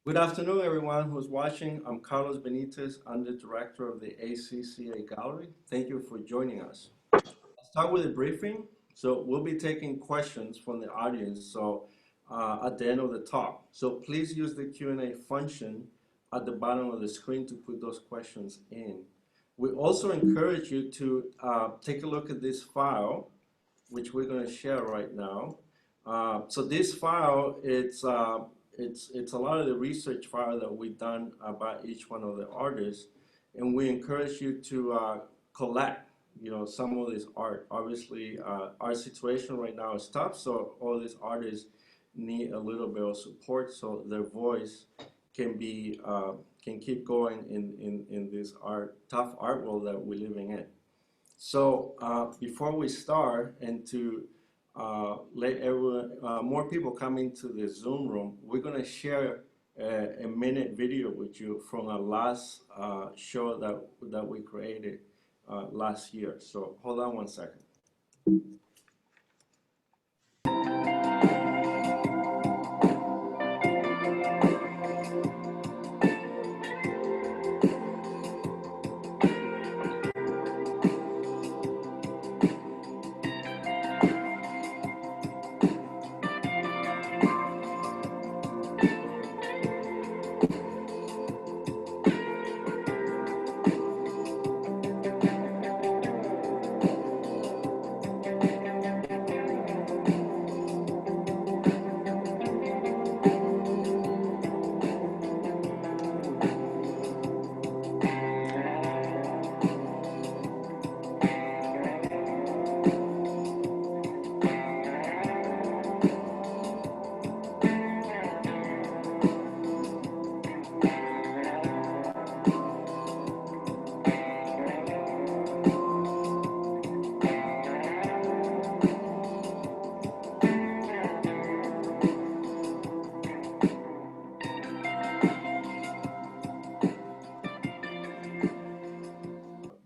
Good afternoon, everyone who's watching. I'm Carlos Benitez. I'm the director of the ACCA Gallery. Thank you for joining us. I'll start with a briefing. So we'll be taking questions from the audience. At the end of the talk. So please use the Q&A function at the bottom of the screen to put those questions in. We also encourage you to take a look at this file, which we're going to share right now. So this file, it's a lot of the research file that we've done about each one of the artists, and we encourage you to collect, some of this art. Obviously, our situation right now is tough, so all these artists need a little bit of support so their voice can be can keep going in this tough art world that we're living in. So before we start, and to let everyone, more people come into the Zoom room, we're going to share a minute video with you from our last show that we created last year. So hold on one second.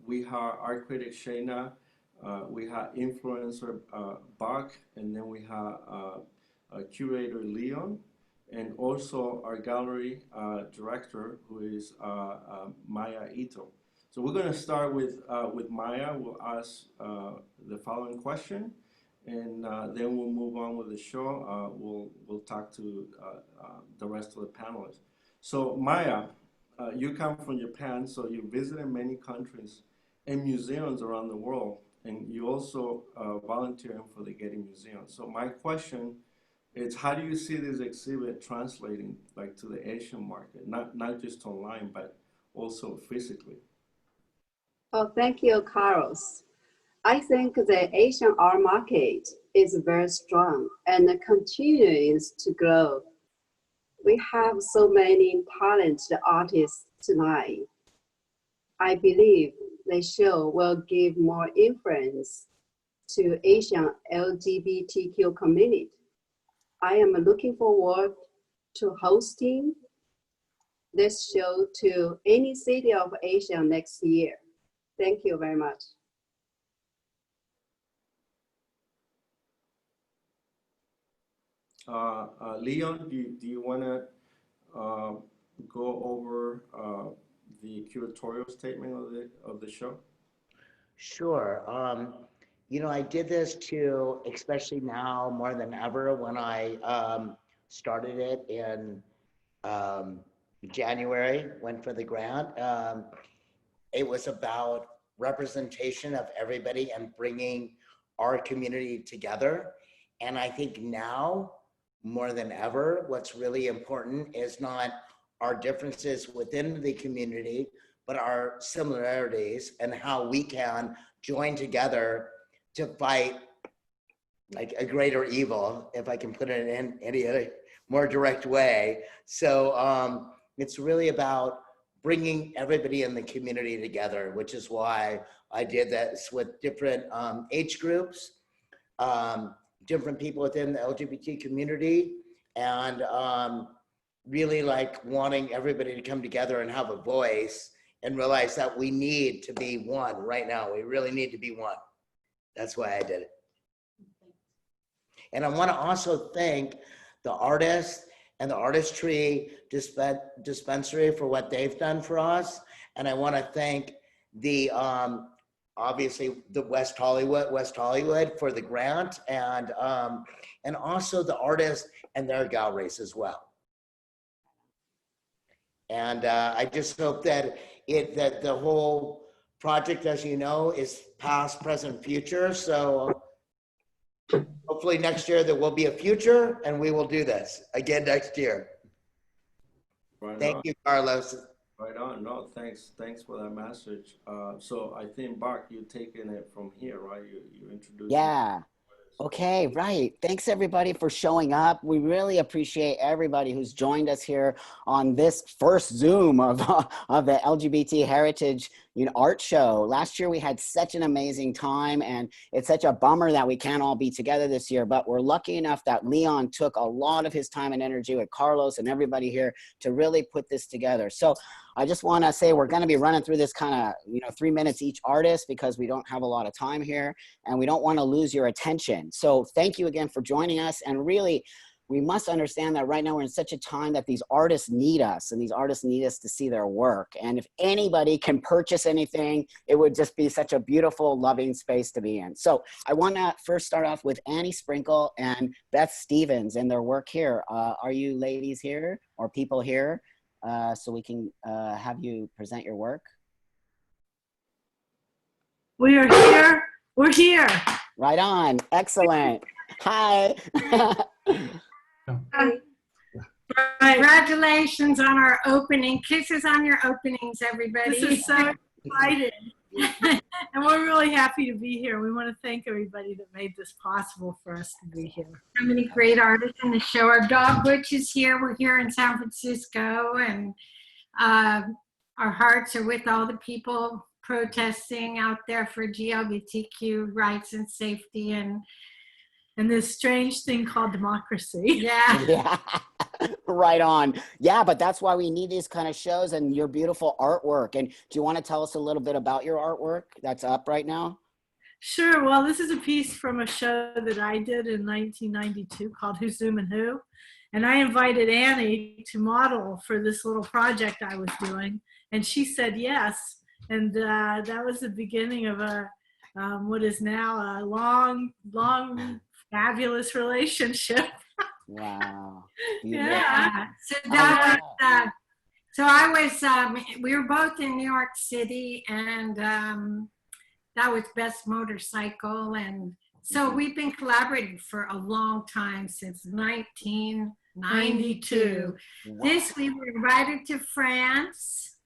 We have art critic Shana, we have influencer Bach, and then we have curator Leon, and also our gallery director, who is Maya Ito. So we're going to start with Maya. We'll ask the following question, and then we'll move on with the show. We'll talk to the rest of the panelists. So Maya, you come from Japan, so you visited many countries and museums around the world, and you also volunteering for the Getty Museum. So my question is, how do you see this exhibit translating to the Asian market, not just online, but also physically? Oh, thank you, Carlos. I think the Asian art market is very strong and continues to grow. We have so many talented artists tonight. I believe the show will give more influence to Asian LGBTQ community. I am looking forward to hosting this show to any city of Asia next year. Thank you very much. Leon, do you want to go over the curatorial statement of the show? Sure. I did this too, especially now more than ever when I started it in January, went for the grant. It was about representation of everybody and bringing our community together. And I think now, more than ever, what's really important is not our differences within the community, but our similarities and how we can join together to fight like a greater evil, if I can put it in any other more direct way. So it's really about bringing everybody in the community together, which is why I did this with different age groups, different people within the LGBT community, and really wanting everybody to come together and have a voice and realize that we need to be one right now. We really need to be one. That's why I did it. And I want to also thank the artists and the Artistry Dispensary for what they've done for us. And I want to thank the, obviously the West Hollywood for the grant, and also the artists and their galleries as well. And I just hope that that the whole project, as you know, is past, present, future. So hopefully next year there will be a future, and we will do this again next year. Right Thank on. you, Carlos. Right on. No, thanks for that message. So I think, Bach, you're taking it from here, right? You introduced. Yeah. Okay, right. Thanks everybody for showing up. We really appreciate everybody who's joined us here on this first Zoom of the LGBT Heritage art show. Last year we had such an amazing time, and it's such a bummer that we can't all be together this year, but we're lucky enough that Leon took a lot of his time and energy with Carlos and everybody here to really put this together. So I just want to say we're going to be running through this kind of 3 minutes each artist, because we don't have a lot of time here and we don't want to lose your attention. So thank you again for joining us. And really, we must understand that right now we're in such a time that these artists need us, and these artists need us to see their work. And if anybody can purchase anything, it would just be such a beautiful, loving space to be in. So I want to first start off with Annie Sprinkle and Beth Stevens and their work here. Are you ladies here or people here? So we can have you present your work. We are here. We're here. Right on. Excellent. Hi. Congratulations on our opening. Kisses on your openings, everybody. This is so exciting. And we're really happy to be here. We want to thank everybody that made this possible for us to be here. So many great artists in the show. Our dog Butch is here. We're here in San Francisco, and our hearts are with all the people protesting out there for LGBTQ rights and safety, and this strange thing called democracy. yeah. Yeah. Right on. Yeah, but that's why we need these kind of shows and your beautiful artwork. And do you want to tell us a little bit about your artwork that's up right now? Sure. Well, this is a piece from a show that I did in 1992 called Who's Zooming Who? And I invited Annie to model for this little project I was doing. And she said yes. And that was the beginning of a what is now a long, fabulous relationship. Wow. Yeah. So that was, so I was, we were both in New York City, and that was Beth's motorcycle. And so we've been collaborating for a long time, since 1992. Wow. This, we were invited to France.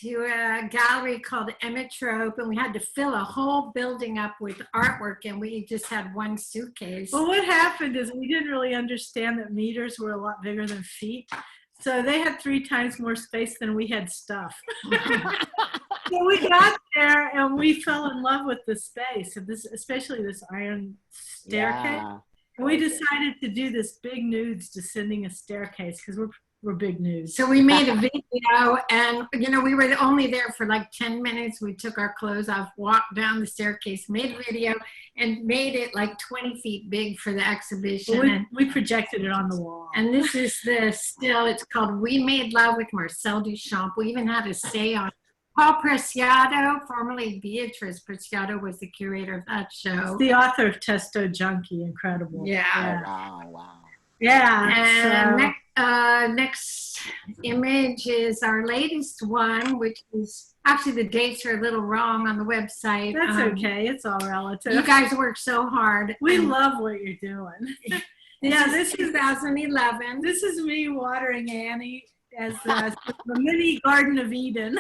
To a gallery called Emmetrope, and we had to fill a whole building up with artwork, and we just had one suitcase. Well, what happened is we didn't really understand that meters were a lot bigger than feet. So they had 3 times more space than we had stuff. So we got there and we fell in love with the space, and this, especially this iron staircase. Yeah. And we decided to do this big nudes descending a staircase, because we're big nudes. So we made a video, and we were only there for like 10 minutes. We took our clothes off, walked down the staircase, made a video, and made it like 20 feet big for the exhibition. Well, we projected it on the wall. And this is the still, it's called We Made Love with Marcel Duchamp. We even had a seance. Paul Preciado, formerly Beatrice Preciado, was the curator of that show. It's the author of Testo Junkie, incredible. Yeah. Wow. Yeah. And So, next image is our latest one, which is actually the dates are a little wrong on the website. that's okay. It's all relative. You guys work so hard. We love what you're doing. This is 2011. This is me watering Annie as the mini Garden of Eden.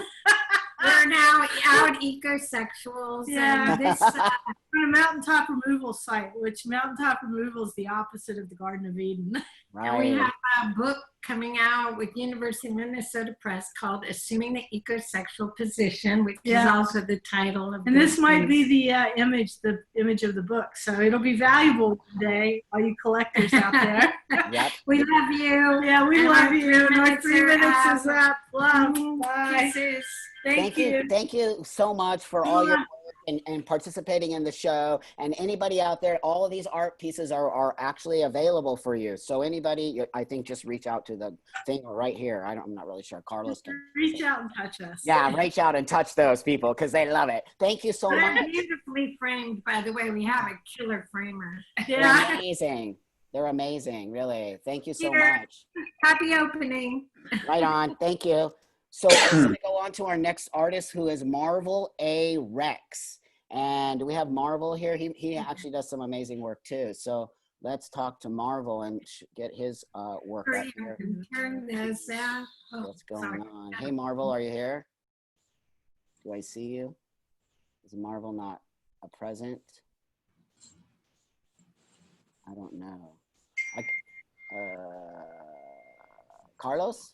We're now out ecosexuals. Yeah. And this, On a mountaintop removal site, which mountaintop removal is the opposite of the Garden of Eden. and we Right. have a book coming out with University of Minnesota Press called Assuming the Ecosexual Position, which is Yeah. also the title of And this might piece. be the image of the book. So it'll be valuable today, all you collectors out there. Yep. We love you. Yeah, we And love our you. And our 3 3 minutes minutes are is up. Love. up. Bye. Kisses. Thank you. Thank you so much for all your work and participating in the show. And anybody out there, all of these art pieces are actually available for you. So anybody, I think, just reach out to the thing right here. I'm not really sure. Carlos can reach out and touch us. Yeah, reach out and touch those people because they love it. Thank you so They're much. beautifully framed, by the way. We have a killer framer. They're Yeah. amazing. They're amazing, really. Thank you so Here. much. Happy opening. Right on. Thank you. So we're going to go on to our next artist, who is Marvel A. Rex. And we have Marvel here. He actually does some amazing work too. So let's talk to Marvel and get his work up Hurry here. up and turn this out. Oh, What's going sorry. on? Hey, Marvel, are you here? Do I see you? Is Marvel not a present? I don't know. Carlos?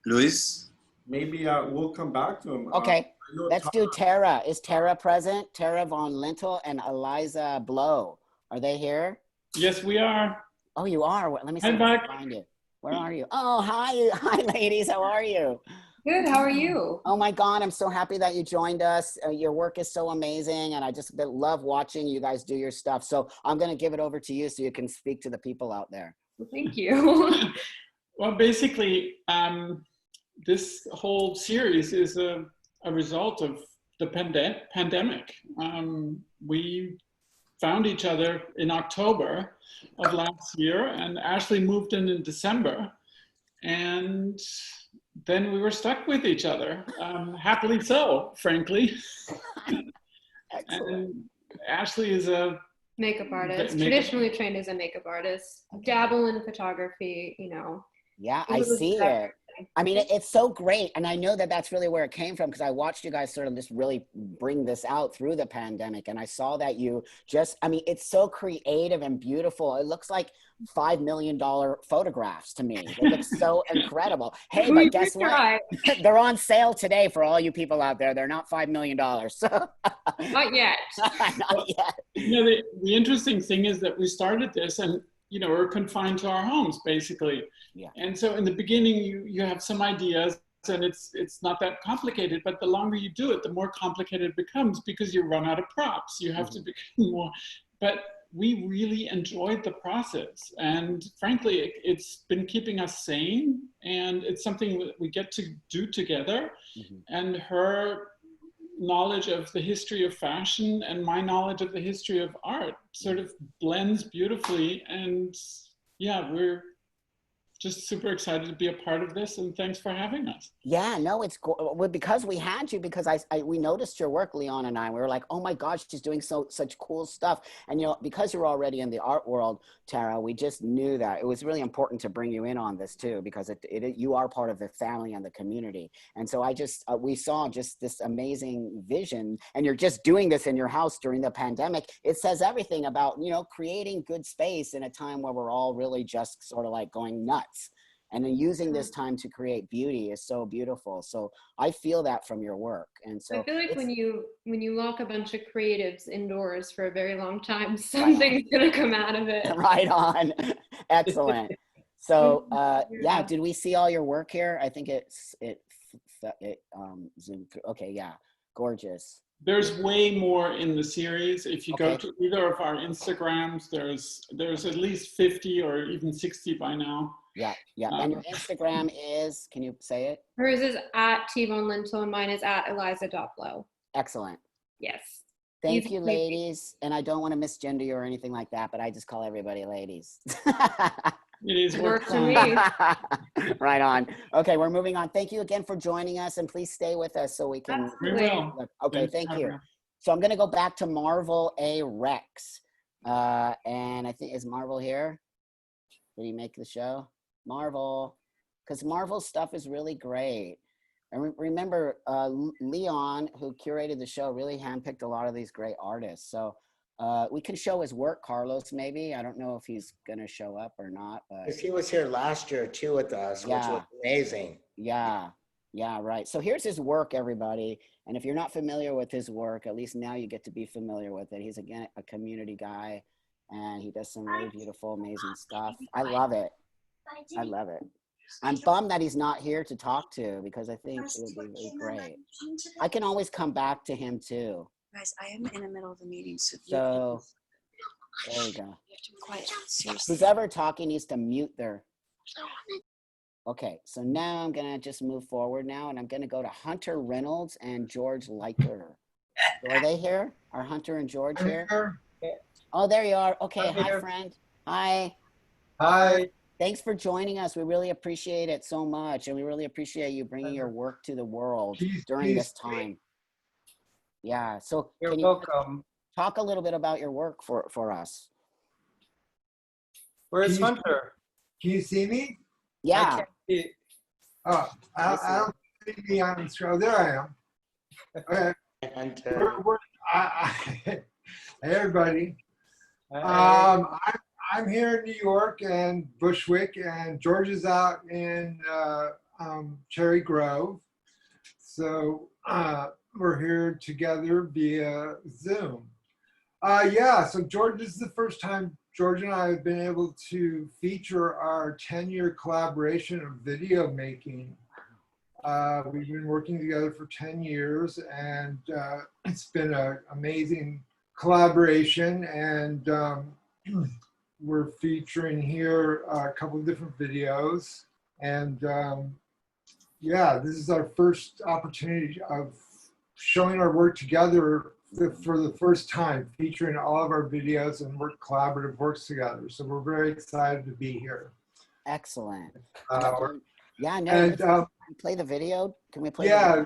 Luis? Maybe we'll come back to him. Okay, I know let's do Tara. Is Tara present? Tara Von Lintel and Eliza Blow. Are they here? Yes, we are. Oh, you are? Let me see I'm if I back. can find you. Where are you? Oh, hi. Hi, ladies. How are you? Good, how are you? Oh my God, I'm so happy that you joined us. Your work is so amazing, and I just love watching you guys do your stuff. So I'm going to give it over to you so you can speak to the people out there. Well, thank you. Well, basically, this whole series is a result of the pandemic. We found each other in October of last year, and Ashley moved in December. And then we were stuck with each other, happily so, frankly. And Ashley is a Makeup artist, traditionally trained as a makeup artist, dabble in photography, you know. Yeah, I see it. I mean, it's so great. And I know that that's really where it came from, because I watched you guys sort of just really bring this out through the pandemic. And I saw that you just, I mean, it's so creative and beautiful. It looks like $5 million photographs to me. They look so incredible. Hey, but guess what? They're on sale today for all you people out there. They're not $5 million. So Not yet. Not yet. You know, the interesting thing is that we started this and, you know, we're confined to our homes, basically. Yeah. And so in the beginning, you have some ideas and it's not that complicated, but the longer you do it, the more complicated it becomes because you run out of props. You have to become more, but we really enjoyed the process. And frankly, it's been keeping us sane, and it's something that we get to do together. And her knowledge of the history of fashion and my knowledge of the history of art sort of blends beautifully. And yeah, we're just super excited to be a part of this, and thanks for having us. Yeah, no, it's cool. Well, because we had you, because we noticed your work, Leon and I. We were like, oh my gosh, she's doing such cool stuff. And you know, because you're already in the art world, Tara, we just knew that it was really important to bring you in on this too, because you are part of the family and the community. And so we saw just this amazing vision, and you're just doing this in your house during the pandemic. It says everything about, you know, creating good space in a time where we're all really just sort of like going nuts. And then using this time to create beauty is so beautiful. So I feel that from your work. And so I feel like when you lock a bunch of creatives indoors for a very long time, something's gonna come out of it. Right on. Excellent. So yeah, did we see all your work here? I think it zoomed through. Okay, yeah, gorgeous. There's way more in the series. If you go to either of our Instagrams, there's at least 50 or even 60 by now. Yeah, yeah. And your Instagram is, can you say it? Hers is at @tvonlintel and mine is at eliza.blow. Excellent. Yes. Thank you, ladies. And I don't want to misgender you or anything like that, but I just call everybody ladies. It is work for me. Right on. Okay, we're moving on. Thank you again for joining us, and please stay with us so we can. We will. Okay, thank you. So I'm going to go back to Marvel A. Rex. And I think, is Marvel here? Did he make the show? Marvel, because Marvel stuff is really great. And remember, Leon, who curated the show, really handpicked a lot of these great artists. So we can show his work, Carlos, maybe. I don't know if he's going to show up or not. But He was here last year too with us, which was amazing. Yeah, yeah, right. So here's his work, everybody. And if you're not familiar with his work, at least now you get to be familiar with it. He's, again, a community guy, and he does some really beautiful, amazing stuff. I love it. I love it. I'm bummed that he's not here to talk to because I think it would be really great. I can always come back to him too. Guys, I am in the middle of the meeting, so There we go. you have to be quiet. Seriously. Who's ever talking needs to mute their. Okay, so now I'm gonna just move forward now, and I'm gonna go to Hunter Reynolds and George Liker. Are they here? Are Hunter and George here? Oh, there you are. Okay, hi, friend. Hi. Hi. Thanks for joining us. We really appreciate it so much, and we really appreciate you bringing your work to the world during this time. Yeah, so You're can you welcome. talk a little bit about your work for us? Where's Hunter? Can you see me? Yeah. I can't see. Oh, I don't see me on the screen. Oh, there I am. Okay. Hunter. Hey, everybody. I'm here in New York and Bushwick, and George is out in Cherry Grove. So we're here together via Zoom. So George, this is the first time George and I have been able to feature our 10-year collaboration of video making. We've been working together for 10 years, and it's been an amazing collaboration, and we're featuring here a couple of different videos, and this is our first opportunity of showing our work together for the first time, featuring all of our videos and collaborative works together. So we're very excited to be here. Excellent. And play the video. Can we play? Yeah.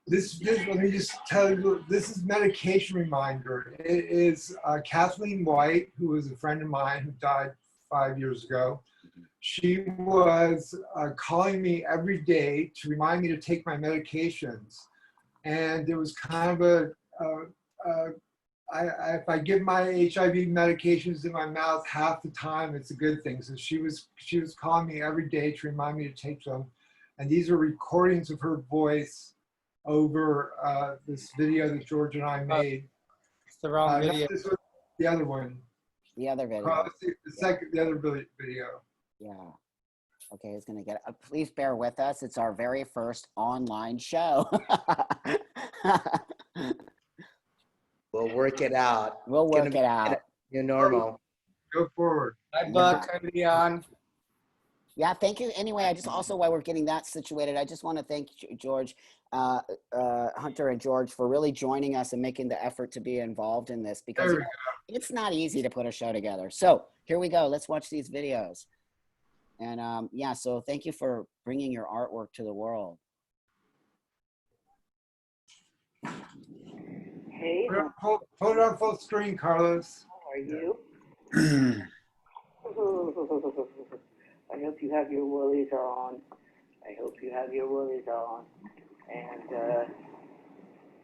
This let me just tell you, this is Medication Reminder. It is Kathleen White, who was a friend of mine who died 5 years ago. She was calling me every day to remind me to take my medications. And it was kind of if I give my HIV medications in my mouth half the time, it's a good thing. So she was calling me every day to remind me to take them. And these are recordings of her voice over this video that George and I made. It's the wrong video. This was the other one. The other video. The other video. Yeah. Okay, it's gonna get. Please bear with us. It's our very first online show. We'll work it out. We'll work it out. You're normal. Go forward. Hi, Buck. Hi, Leon. Yeah, thank you. Anyway, I just also, while we're getting that situated, I just want to thank George, Hunter and George for really joining us and making the effort to be involved in this, because it's not easy to put a show together. So here we go. Let's watch these videos. And so thank you for bringing your artwork to the world. Hey, Put it on full screen, Carlos. how are you? I hope you have your woolies on. I hope you have your woolies on. And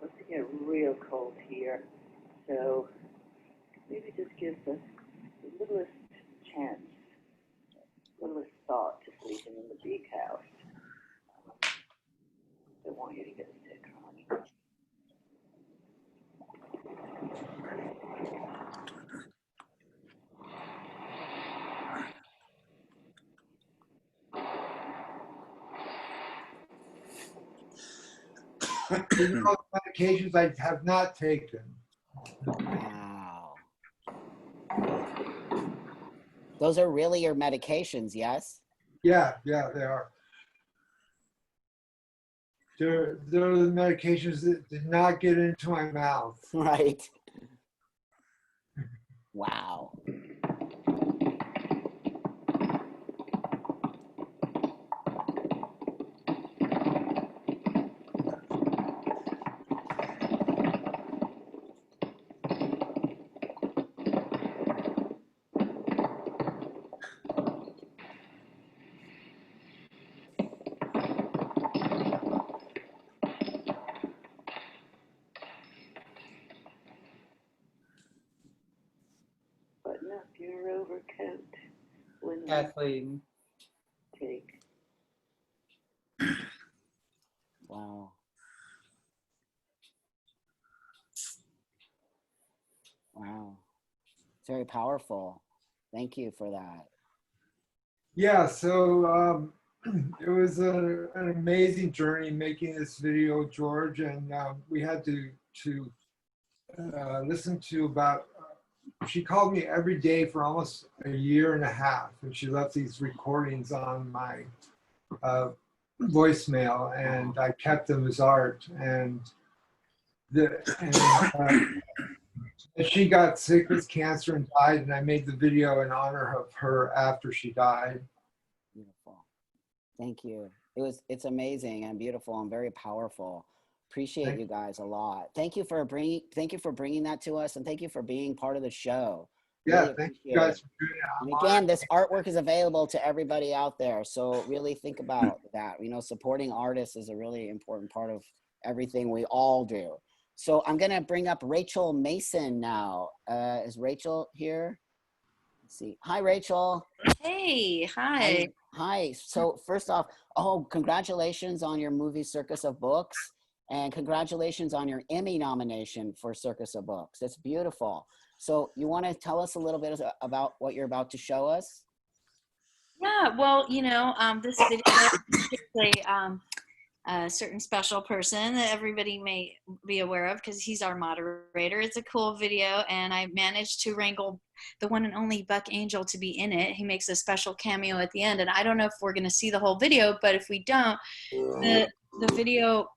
let's get real cold here. So maybe just give the littlest chance, littlest thought to sleeping in the big house. Don't want you to get sick, honey. These are all medications I have not taken. Wow. Those are really your medications, yes? Yeah, they are. They're the medications that did not get into my mouth. Right. Wow. Button up your overcoat when we Kathleen. take. Wow. Wow. It's very powerful. Thank you for that. Yeah, so it was an amazing journey making this video, George, and we had to listen to about. She called me every day for almost a year and a half, and she left these recordings on my voicemail, and I kept them as art. And she got sick with cancer and died, and I made the video in honor of her after she died. Beautiful. Thank you. It's amazing and beautiful and very powerful. Appreciate you guys a lot. Thank you for bringing that to us, and thank you for being part of the show. Yeah, Really thank you guys for doing it. And again, this artwork is available to everybody out there. So really think about that. You know, supporting artists is a really important part of everything we all do. So I'm going to bring up Rachel Mason now. Is Rachel here? Let's see. Hi, Rachel. Hey, hi. Hi. So first off, congratulations on your movie Circus of Books, and congratulations on your Emmy nomination for Circus of Books. It's beautiful. So you want to tell us a little bit about what you're about to show us? Yeah, well, you know, this video is a certain special person that everybody may be aware of because he's our moderator. It's a cool video, and I managed to wrangle the one and only Buck Angel to be in it. He makes a special cameo at the end, and I don't know if we're going to see the whole video, but if we don't, the video,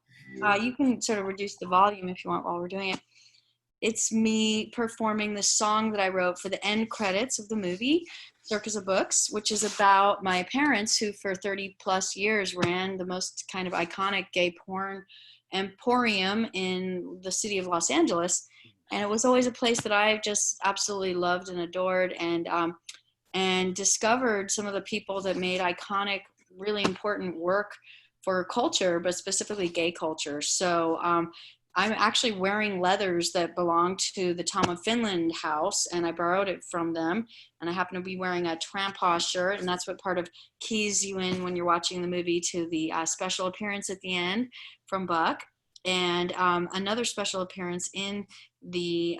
you can sort of reduce the volume if you want while we're doing it. It's me performing the song that I wrote for the end credits of the movie, Circus of Books, which is about my parents who for 30 plus years ran the most kind of iconic gay porn emporium in the city of Los Angeles. And it was always a place that I just absolutely loved and adored, and discovered some of the people that made iconic, really important work for culture, but specifically gay culture. So I'm actually wearing leathers that belong to the Tom of Finland house, and I borrowed it from them. And I happen to be wearing a Trampa shirt, and that's what part of keys you in when you're watching the movie to the special appearance at the end from Buck. And another special appearance in the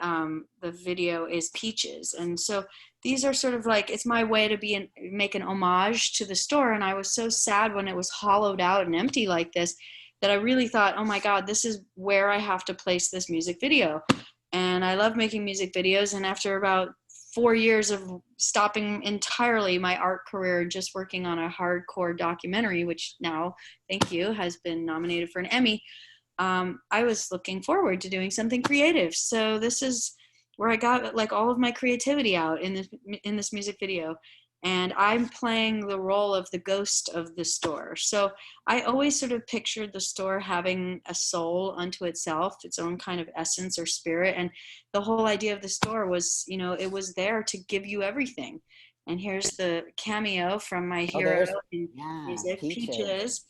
video is Peaches. And so these are sort of like, it's my way to make an homage to the store. And I was so sad when it was hollowed out and empty like this, that I really thought, oh my God, this is where I have to place this music video. And I love making music videos. And after about 4 years of stopping entirely my art career, just working on a hardcore documentary, which now, thank you, has been nominated for an Emmy, I was looking forward to doing something creative. So this is where I got like all of my creativity out in this music video. And I'm playing the role of the ghost of the store. So I always sort of pictured the store having a soul unto itself, its own kind of essence or spirit. And the whole idea of the store was, you know, it was there to give you everything. And here's the cameo from my hero in music, Peaches.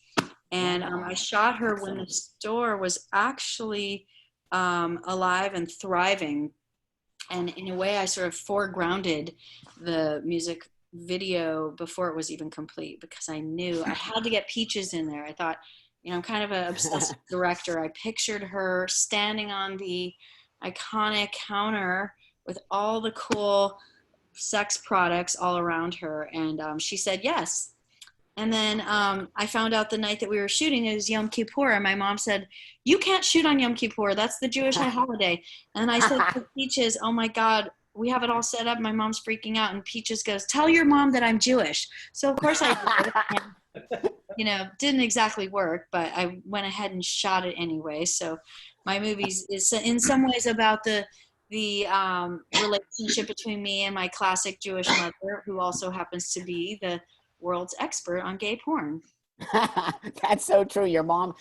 And I shot her when the store was actually alive and thriving. And in a way, I sort of foregrounded the music video before it was even complete, because I knew I had to get Peaches in there. I thought, you know, I'm kind of an obsessive director. I pictured her standing on the iconic counter with all the cool sex products all around her. And she said yes. And then I found out the night that we were shooting, it was Yom Kippur, and my mom said, you can't shoot on Yom Kippur. That's the Jewish holiday. And I said to Peaches, oh my God, we have it all set up. My mom's freaking out. And Peaches goes, tell your mom that I'm Jewish. So of course I did. You know, didn't exactly work, but I went ahead and shot it anyway. So my movies is in some ways about the relationship between me and my classic Jewish mother, who also happens to be the world's expert on gay porn. That's so true. Your mom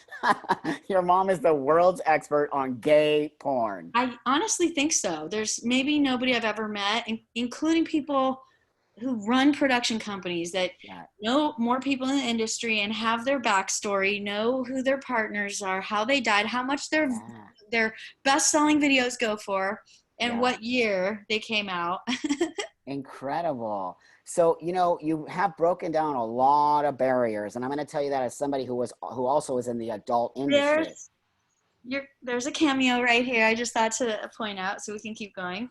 is the world's expert on gay porn. I honestly think so. There's maybe nobody I've ever met, including people who run production companies, that know more people in the industry and have their backstory, know who their partners are, how they died, how much their best-selling videos go for, and what year they came out. Incredible. So, you know, you have broken down a lot of barriers, and I'm going to tell you that as somebody who also is in the adult industry. There's a cameo right here. I just thought to point out, so we can keep going.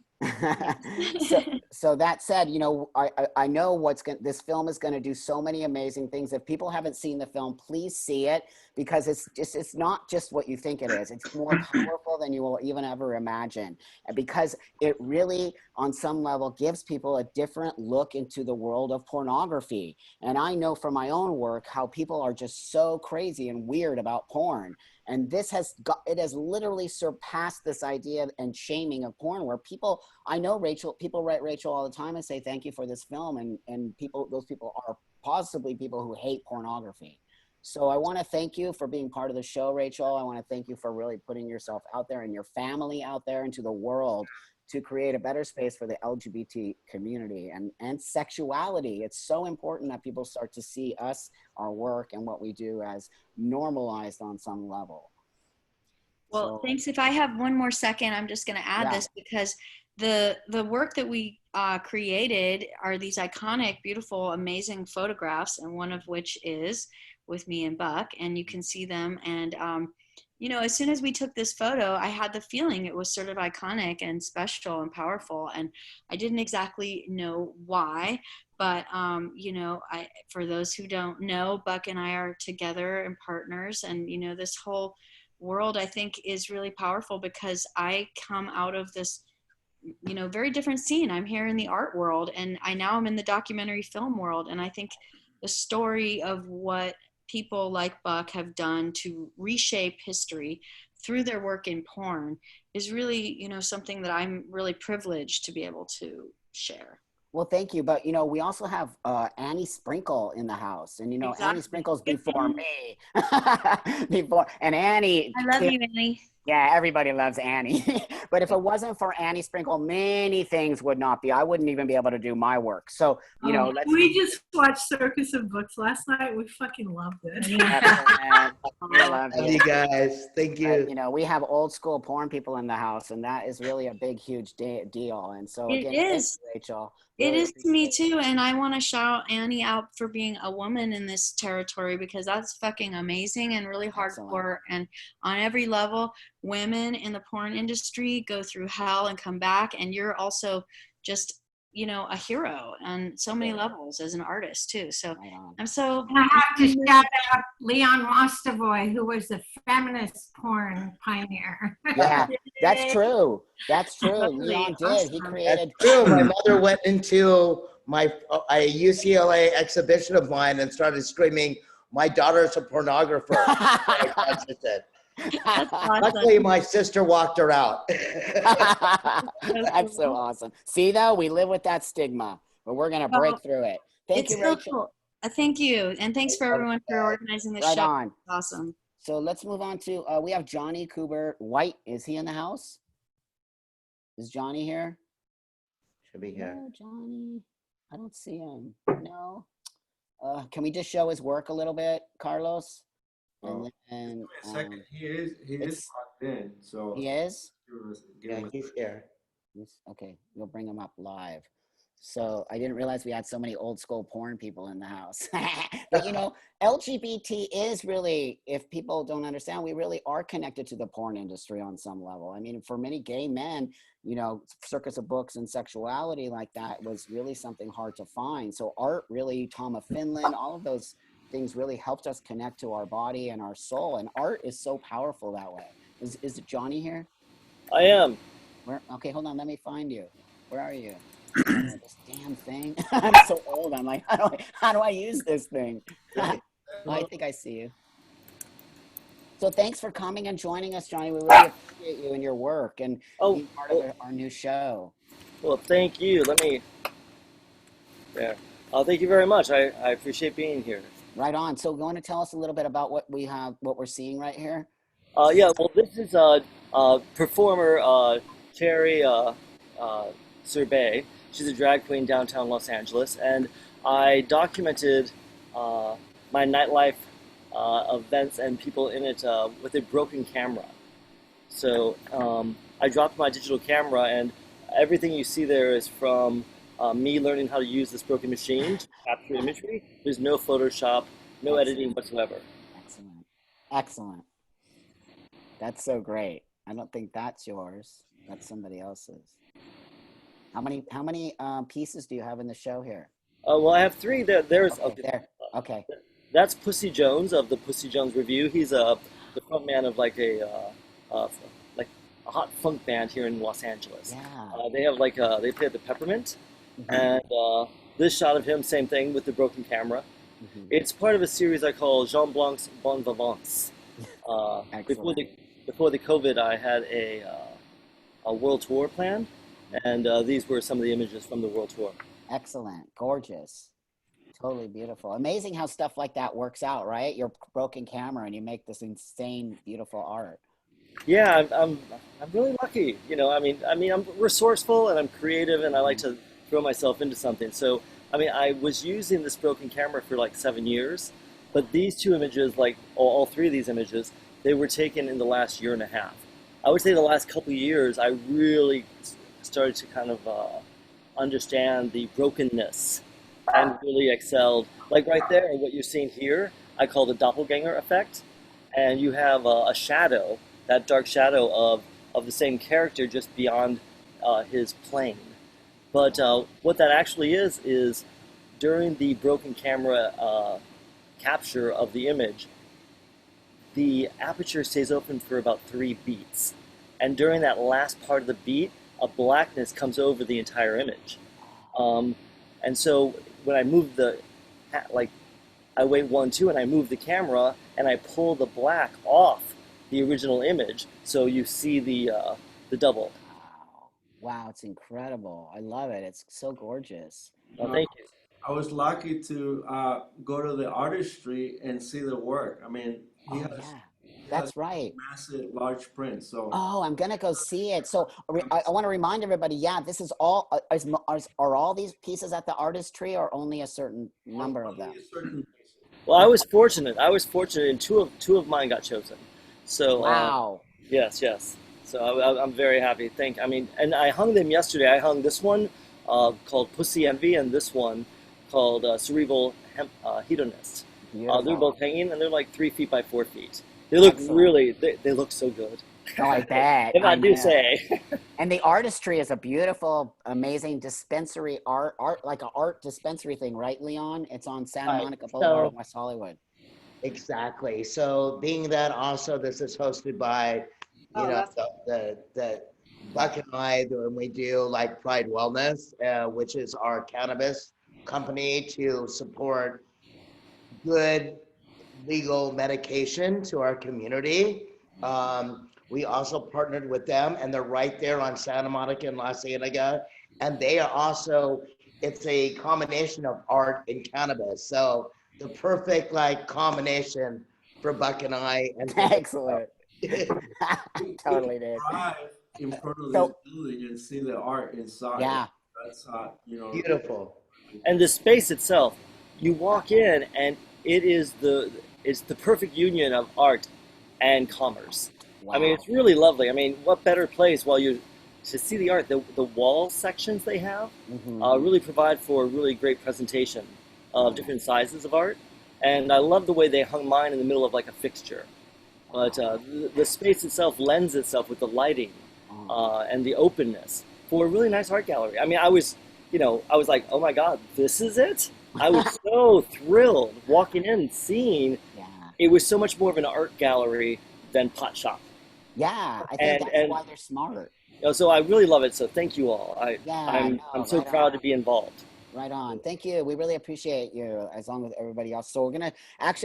So that said, you know, I know this film is going to do so many amazing things. If people haven't seen the film, please see it, because it's not just what you think it is. It's more powerful than you will even ever imagine, and because it really, on some level, gives people a different look into the world of pornography. And I know from my own work how people are just so crazy and weird about porn. And this has literally surpassed this idea and shaming of porn, where people, I know people write Rachel all the time and say, thank you for this film. And those people are possibly people who hate pornography. So I want to thank you for being part of the show, Rachel. I want to thank you for really putting yourself out there and your family out there into the world to create a better space for the LGBT community and sexuality. It's so important that people start to see us, our work, and what we do as normalized on some level. Well, thanks. If I have one more second, I'm just going to add this, because the work that we created are these iconic, beautiful, amazing photographs, and one of which is with me and Buck, and you can see them. And you know, as soon as we took this photo, I had the feeling it was sort of iconic and special and powerful, and I didn't exactly know why, but you know, for those who don't know, Buck and I are together and partners, and you know, this whole world, I think, is really powerful because I come out of this, you know, very different scene. I'm here in the art world, and now I'm in the documentary film world, and I think the story of what people like Buck have done to reshape history through their work in porn is really, you know, something that I'm really privileged to be able to share. Well, thank you. But, you know, we also have Annie Sprinkle in the house. And, you know, Annie Sprinkle's before me. And Annie. I love you, Annie. Yeah, everybody loves Annie. But if it wasn't for Annie Sprinkle, many things would not be. I wouldn't even be able to do my work. So, you know, we just watched Circus of Books last night. We fucking loved it. Love you guys. Thank you. You know, we have old school porn people in the house, and that is really a big, huge deal. And so, again, is, Rachel. It is to me too, and I want to shout Annie out for being a woman in this territory, because that's fucking amazing and really hardcore. And on every level, women in the porn industry go through hell and come back, and you're also just, you know, a hero on so many levels as an artist too. So I'm so. And I have to shout out Leon Mostovoy, who was the feminist porn pioneer. Yeah, that's true. That's true. Leon did. He created. That's true. My mother went into a UCLA exhibition of mine and started screaming, "My daughter's a pornographer." Luckily, my sister walked her out. That's so awesome. See, though, we live with that stigma, but we're going to break through it. Thank you, Rachel. Cool. Thank you. And thanks for everyone for organizing this show. On. Awesome. So let's move on to, we have Johnny Kubert White. Is he in the house? Is Johnny here? Should be here. No, Johnny. I don't see him. No. Can we just show his work a little bit, Carlos? And then, wait a second. He is plugged in. So he is? Yeah, he's here. Okay, we'll bring him up live. So I didn't realize we had so many old school porn people in the house. But, you know, LGBT is really, if people don't understand, we really are connected to the porn industry on some level. I mean, for many gay men, you know, Circus of Books and sexuality like that was really something hard to find. So art really, Tom of Finland, all of those things really helped us connect to our body and our soul. And art is so powerful that way. Is Johnny here? I am. Okay, hold on. Let me find you. Where are you? This damn thing. I'm so old. I'm like, how do I use this thing? I think I see you. So thanks for coming and joining us, Johnny. We really appreciate you and your work and being part of our new show. Well, thank you. Thank you very much. I appreciate being here. Right on. So you want to tell us a little bit about what we're seeing right here? Yeah, well, this is performer Cherry Sorbet. She's a drag queen downtown Los Angeles, and I documented my nightlife events and people in it with a broken camera. So I dropped my digital camera, and everything you see there is from me learning how to use this broken machine to capture imagery. There's no Photoshop, no editing whatsoever. Excellent. Excellent. That's so great. I don't think that's yours. That's somebody else's. How many pieces do you have in the show here? Well, I have three. There's okay, there. Okay. That's Pussy Jones of the Pussy Jones Review. He's the front man of like a hot funk band here in Los Angeles. Yeah. They have they play at the Peppermint, and this shot of him, same thing with the broken camera. It's part of a series I call Jean Blanc's Bon Vivants. Before the COVID, I had a world tour planned, and these were some of the images from the world tour. Excellent, gorgeous, totally beautiful. Amazing how stuff like that works out, right? Your broken camera and you make this insane, beautiful art. Yeah, I'm really lucky. You know, I mean, I'm resourceful and I'm creative, and I like to throw myself into something. So, I mean, I was using this broken camera for like 7 years, but these two images, like all three of these images, they were taken in the last year and a half. I would say the last couple of years, I really started to kind of understand the brokenness and really excelled. Like right there, what you're seeing here, I call the doppelganger effect. And you have a shadow, that dark shadow of the same character just beyond his plane. But what that actually is during the broken camera capture of the image, the aperture stays open for about 3 beats. And during that last part of the beat, a blackness comes over the entire image. And so when I move I wait 1, 2, and I move the camera, and I pull the black off the original image, so you see the double. Wow, it's incredible. I love it. It's so gorgeous. Well, thank you. I was lucky to go to the artistry and see the work. I mean, he has that's right. Massive, large print. So. Oh, I'm gonna go see it. So I want to remind everybody. Yeah, this is all. Are all these pieces at the artistry, or only a certain number of them? Well, I was fortunate. And two of mine got chosen. So. Wow. Yes. So I'm very happy. And I hung them yesterday. I hung this one called Pussy Envy, and this one called Cerebral Hedonist. They're both hanging, and they're like 3 feet by 4 feet. They look they look so good. Oh, I bet. If I do say. And the artistry is a beautiful, amazing dispensary art like an art dispensary thing, right, Leon? It's on Santa Monica Boulevard in West Hollywood. Exactly. So being that also this is hosted by, the Buck and I, when we do like Pride Wellness, which is our cannabis company to support good legal medication to our community. We also partnered with them, and they're right there on Santa Monica and La Cienega. And they are also, it's a combination of art and cannabis. So the perfect combination for Buck and I. And excellent. Totally did. Drive in front of this building and see the art inside. Yeah. That's beautiful. And the space itself, you walk in and it's the perfect union of art and commerce. Wow. I mean, it's really lovely. I mean, what better place to see the art? The wall sections they have really provide for a really great presentation of different sizes of art. And I love the way they hung mine in the middle of like a fixture. But the space itself lends itself with the lighting and the openness for a really nice art gallery. I mean, I was like, oh my God, this is it? I was so thrilled walking in and seeing it was so much more of an art gallery than pot shop. Yeah, I think that's why they're smart. So I really love it. So thank you all. I'm so proud to be involved. Right on. Thank you. We really appreciate you, as long as everybody else. So I'm going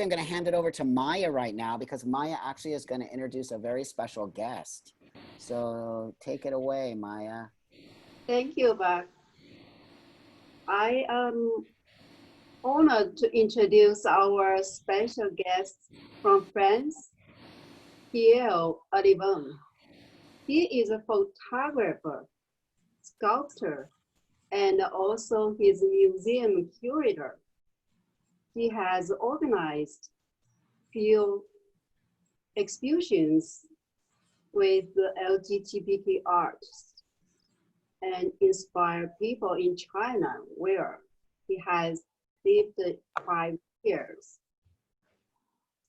to hand it over to Maya right now, because Maya actually is going to introduce a very special guest. So take it away, Maya. Thank you, Buck. I am honored to introduce our special guest from France, Pierre Olivon. He is a photographer, sculptor, and also his museum curator. He has organized few exhibitions with the LGBTQ arts and inspired people in China, where he has lived 5 years.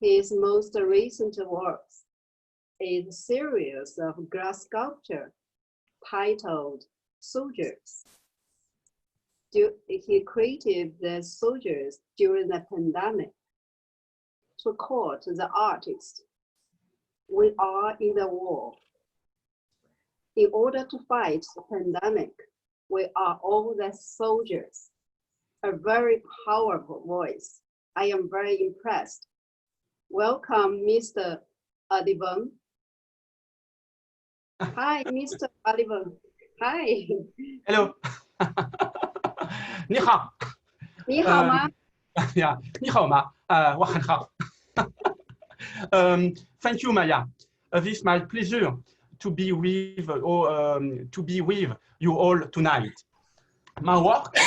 His most recent works is a series of glass sculpture titled soldiers. He created the soldiers during the pandemic to quote the artist, "We are in the war. In order to fight the pandemic, we are all the soldiers." A very powerful voice. I am very impressed. Welcome, Mr. Adivan. Hi, Mr. Adivan. Hi. Hello. 你好。你好吗？Yeah, 你好吗？我很好。Thank you, Maya. This is my pleasure to be with you all tonight. My work is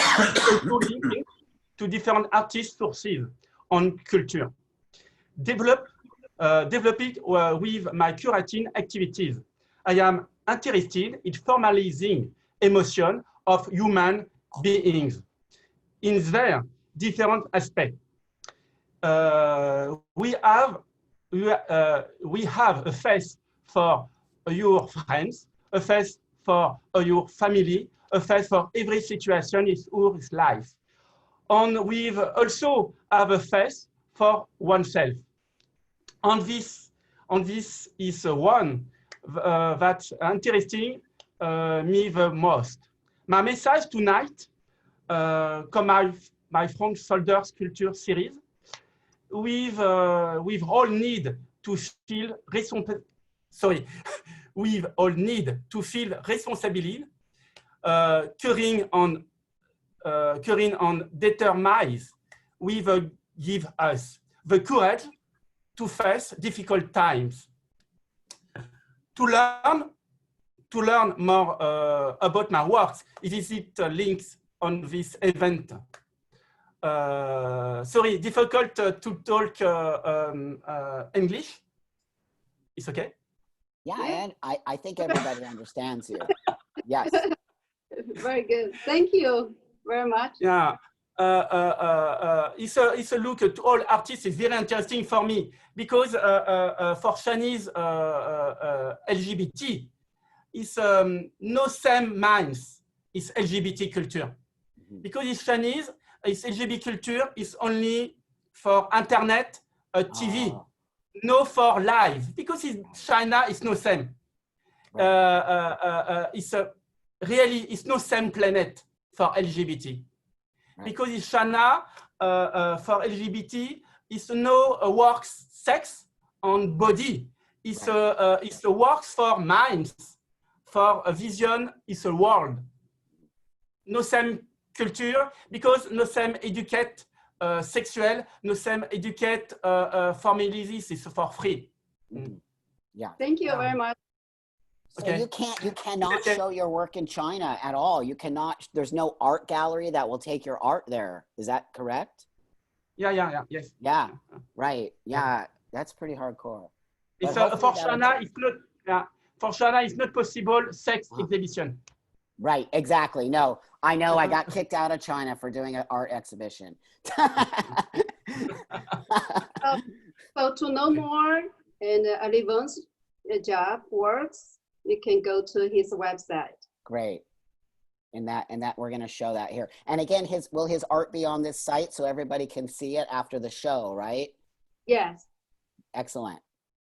also linked to different artist sources on culture. Developed with my curating activities. I am interested in formalizing emotion of human beings in their different aspects. We have a face for your friends, a face for your family, a face for every situation in your life. And we also have a face for oneself. And this is one that's interesting me the most. My message tonight, come my from Soldier Sculpture series, we've all need to feel we've all need to feel responsibility, curing on determines we will give us the courage to face difficult times. To learn more about my works, visit links on this event. Sorry, difficult to talk English? It's okay? Yeah, and I think everybody understands you. Yes. Very good. Thank you very much. Yeah. It's a look at all artists is very interesting for me because for Chinese LGBT, it's no same minds is LGBT culture. Because it's Chinese, it's LGBT culture is only for internet, TV, no for live. Because in China, it's no same. It's really, it's no same planet for LGBT. Because in China, for LGBT, it's no works sex on body. It's a works for minds, for a vision, it's a world. No same culture, because no same educate sexual, no same educate families is for free. Yeah. Thank you very much. So Okay. you cannot show your work in China at all. You cannot, there's no art gallery that will take your art there. Is that correct? Yeah, yes. Yeah, right. Yeah, that's pretty hardcore. It's But for hopefully China, it's not. Yeah, for China, it's not possible sex exhibition. Right, exactly. No, I know I got kicked out of China for doing an art exhibition. So to know more and Alivan's job works, you can go to his website. Great. And that we're going to show that here. And again, will his art be on this site so everybody can see it after the show, right? Yes. Excellent.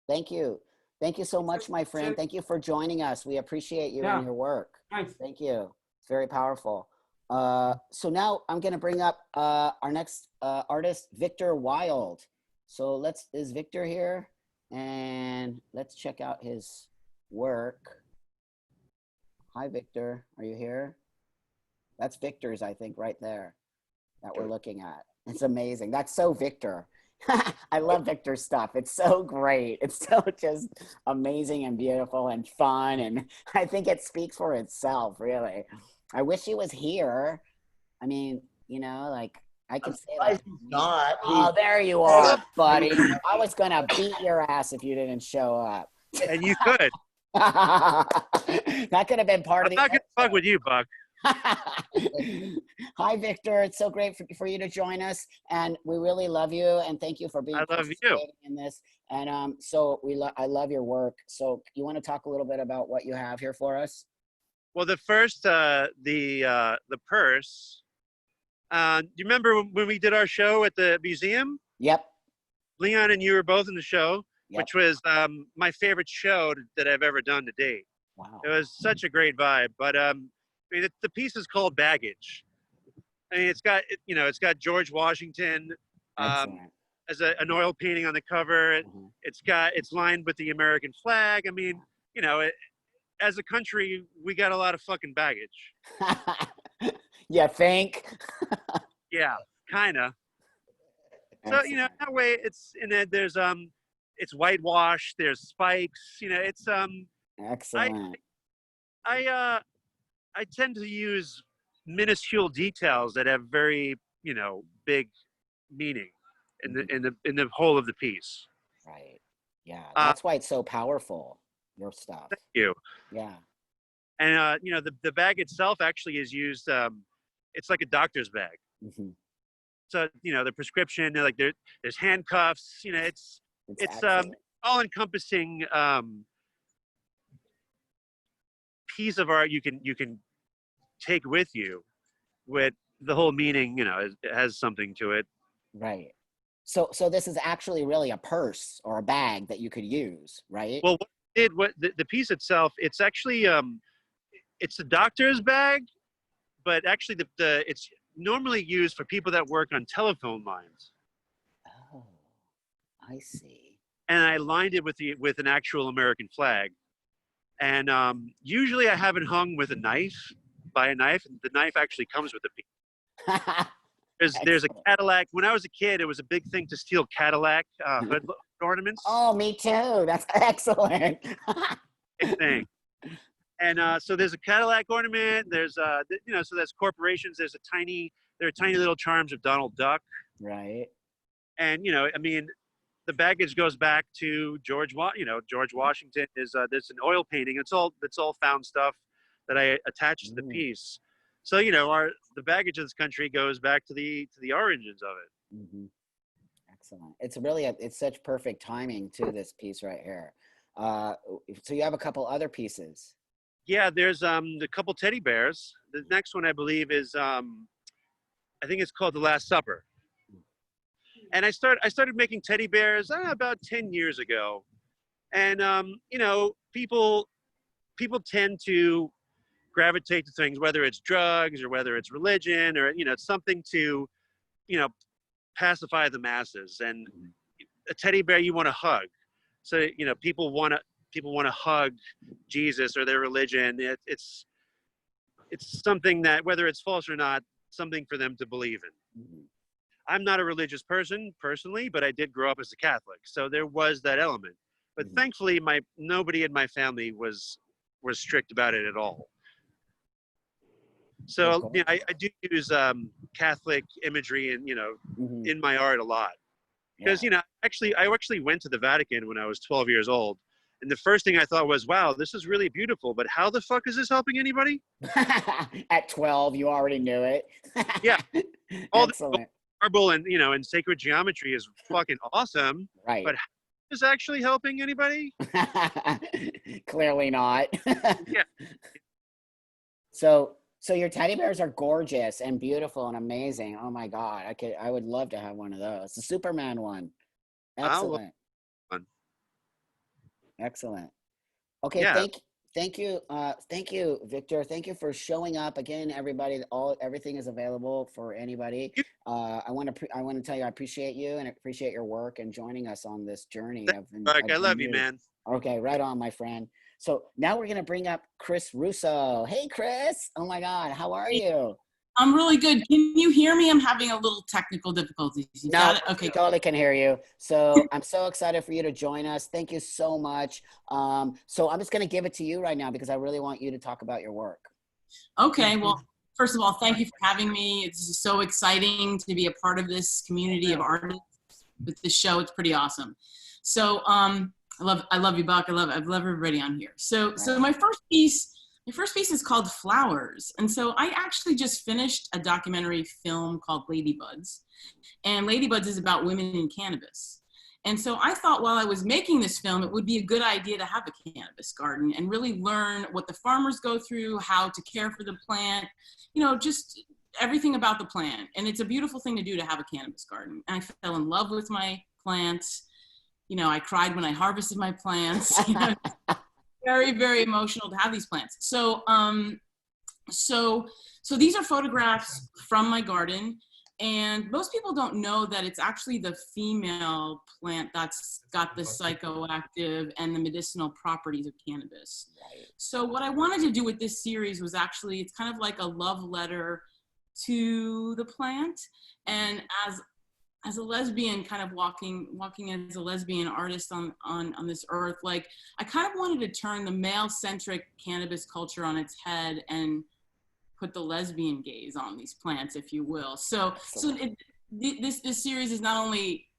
Thank you. Thank you so much, my friend. Thank you for joining us. We appreciate you and your work. Thanks. Thank you. It's very powerful. So now I'm going to bring up our next artist, Victor Wilde. So is Victor here? And let's check out his work. Hi, Victor. Are you here? That's Victor's, I think, right there that we're looking at. It's amazing. That's so Victor. I love Victor's stuff. It's so great. It's so just amazing and beautiful and fun. And I think it speaks for itself, really. I wish he was here. I mean, you know, like I could say that. He's not. Oh, there you are, buddy. I was going to beat your ass if you didn't show up. And you could. That could have been part of the. I'm not going to fuck with you, Buck. Hi, Victor. It's so great for you to join us, and we really love you. And thank you for being participating in this. And so I love your work. So you want to talk a little bit about what you have here for us? Well, the first, the purse. Do you remember when we did our show at the museum? Yep. Leon and you were both in the show, Yep. which was my favorite show that I've ever done to date. Wow. It was such a great vibe. But I mean, the piece is called Baggage. I mean, it's got, you know, it's got George Washington as an oil painting on the cover. It's lined with the American flag. I mean, you know, as a country, we got a lot of fucking baggage. You think? Yeah, kind of. So, you know, that way it's, and then there's, it's whitewashed, there's spikes, you know, it's, Excellent. I tend to use minuscule details that have very, you know, big meaning in the whole of the piece. Right. Yeah. That's why it's so powerful, your stuff. Thank you. Yeah. And, you know, the bag itself actually is used, it's like a doctor's bag. Mm-hmm. So, you know, the prescription, like there's handcuffs, you know, it's all encompassing piece of art you can take with you, with the whole meaning, you know, it has something to it. Right. So this is actually really a purse or a bag that you could use, right? Well, the piece itself, it's actually, it's a doctor's bag, but actually it's normally used for people that work on telephone lines. Oh, I see. And I lined it with an actual American flag. And usually I have it hung with a knife, by a knife. And the knife actually comes with the piece. There's a Cadillac. When I was a kid, it was a big thing to steal Cadillac hood ornaments. Oh, me too. That's excellent. Big thing. And so there's a Cadillac ornament. There's you know, so there's corporations. There are tiny little charms of Donald Duck. Right. And you know, I mean, the baggage goes back to George Washington. There's an oil painting. It's all found stuff that I attached to the piece. So you know, the baggage of this country goes back to the origins of it. Mm-hmm. Excellent. It's really it's such perfect timing to this piece right here. So you have a couple other pieces. Yeah, there's a couple teddy bears. The next one I believe is I think it's called The Last Supper. And I started making teddy bears about 10 years ago. And you know, people tend to gravitate to things, whether it's drugs or whether it's religion or, you know, it's something to, you know, pacify the masses. And a teddy bear you want to hug. So, you know, people want to hug Jesus or their religion. It's something that, whether it's false or not, something for them to believe in. Mm-hmm. I'm not a religious person personally, but I did grow up as a Catholic, so there was that element. But thankfully, nobody in my family was strict about it at all. So you know, I do use Catholic imagery and, you know, in my art a lot. Because, you know, I actually went to the Vatican when I was 12 years old. And the first thing I thought was, wow, this is really beautiful, but how the fuck is this helping anybody? At 12, you already knew it. Yeah. All Excellent. the marble and, you know, and sacred geometry is fucking awesome. Right. But how is this actually helping anybody? Clearly not. Yeah. So your teddy bears are gorgeous and beautiful and amazing. Oh my God. I would love to have one of those. The Superman one. Excellent. Excellent. Okay. Yeah. Thank you, Victor. Thank you for showing up again, everybody. Everything is available for anybody. I want to tell you, I appreciate you and I appreciate your work and joining us on this journey. I love you, man. Okay. Right on, my friend. So now we're going to bring up Chris Russo. Hey, Chris. Oh my God. How are you? I'm really good. Can you hear me? I'm having a little technical difficulties. You got it? Okay. Totally can hear you. So I'm so excited for you to join us. Thank you so much. So I'm just going to give it to you right now because I really want you to talk about your work. Okay. Well, first of all, thank you for having me. It's so exciting to be a part of this community of artists with this show. It's pretty awesome. So I love you, Buck. I love everybody on here. So my first piece is called Flowers. And so I actually just finished a documentary film called Ladybuds. And Ladybuds is about women in cannabis. And so I thought while I was making this film, it would be a good idea to have a cannabis garden and really learn what the farmers go through, how to care for the plant, you know, just everything about the plant. And it's a beautiful thing to do, to have a cannabis garden. And I fell in love with my plants. You know, I cried when I harvested my plants. You know, very, very emotional to have these plants. So, so these are photographs from my garden. And most people don't know that it's actually the female plant that's got the psychoactive and the medicinal properties of cannabis. So what I wanted to do with this series was actually, it's kind of like a love letter to the plant. And as a lesbian, kind of walking as a lesbian artist on this earth, like I kind of wanted to turn the male-centric cannabis culture on its head and put the lesbian gaze on these plants, if you will. So this series is not only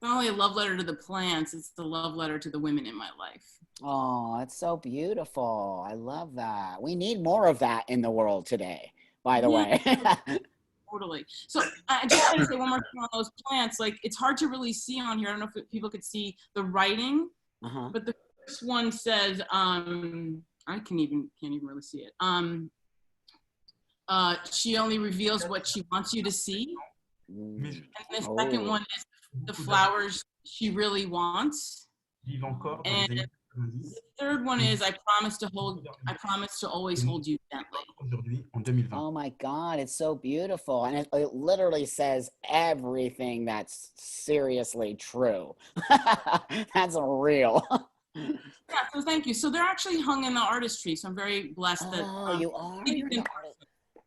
a love letter to the plants, it's the love letter to the women in my life. Oh, that's so beautiful. I love that. We need more of that in the world today, by the way. Totally. So I just want to say one more thing on those plants. Like, it's hard to really see on here. I don't know if people could see the writing, but the first one says, I can't even really see it. She only reveals what she wants you to see. And the second one is the flowers she really wants. And the third one is I promise to always hold you gently. Oh my God, it's so beautiful. And it literally says everything that's seriously true. That's real. Yeah, so thank you. So they're actually hung in the artistry. So I'm very blessed that you are.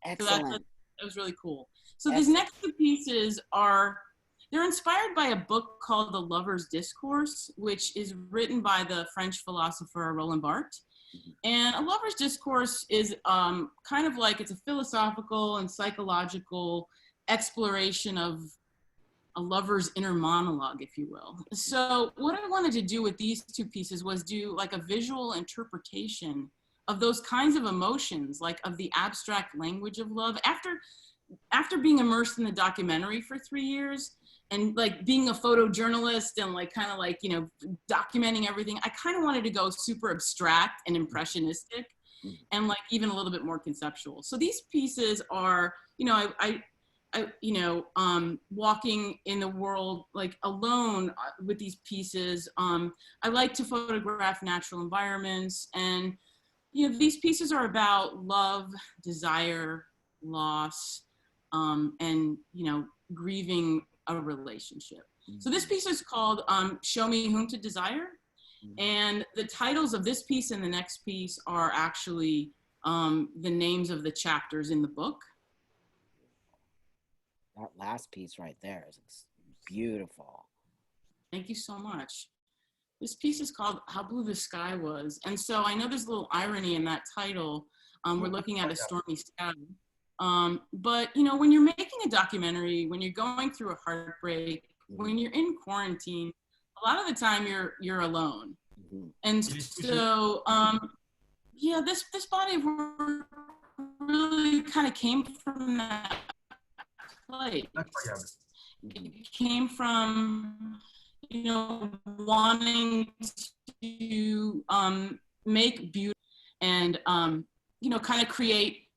Excellent. So that was really cool. So these next two pieces they're inspired by a book called The Lovers Discourse, which is written by the French philosopher Roland Barthes. And a lover's discourse is kind of like, it's a philosophical and psychological exploration of a lover's inner monologue, if you will. So what I wanted to do with these two pieces was do like a visual interpretation of those kinds of emotions, like of the abstract language of love. After being immersed in the documentary for 3 years, and like being a photojournalist and like kind of like, you know, documenting everything, I kind of wanted to go super abstract and impressionistic and like even a little bit more conceptual. So these pieces are, you know, walking in the world like alone with these pieces. I like to photograph natural environments, and, you know, these pieces are about love, desire, loss, and, you know, grieving a relationship. So this piece is called Show Me Whom to Desire. And the titles of this piece and the next piece are actually the names of the chapters in the book. That last piece right there is beautiful. Thank you so much. This piece is called How Blue the Sky Was. And so I know there's a little irony in that title. We're looking at a stormy sky. But, you know, when you're making a documentary, when you're going through a heartbreak, when you're in quarantine, a lot of the time you're alone. And so, yeah, this body of work really kind of came from that place. It came from, you know, wanting to make beauty and, you know, kind of create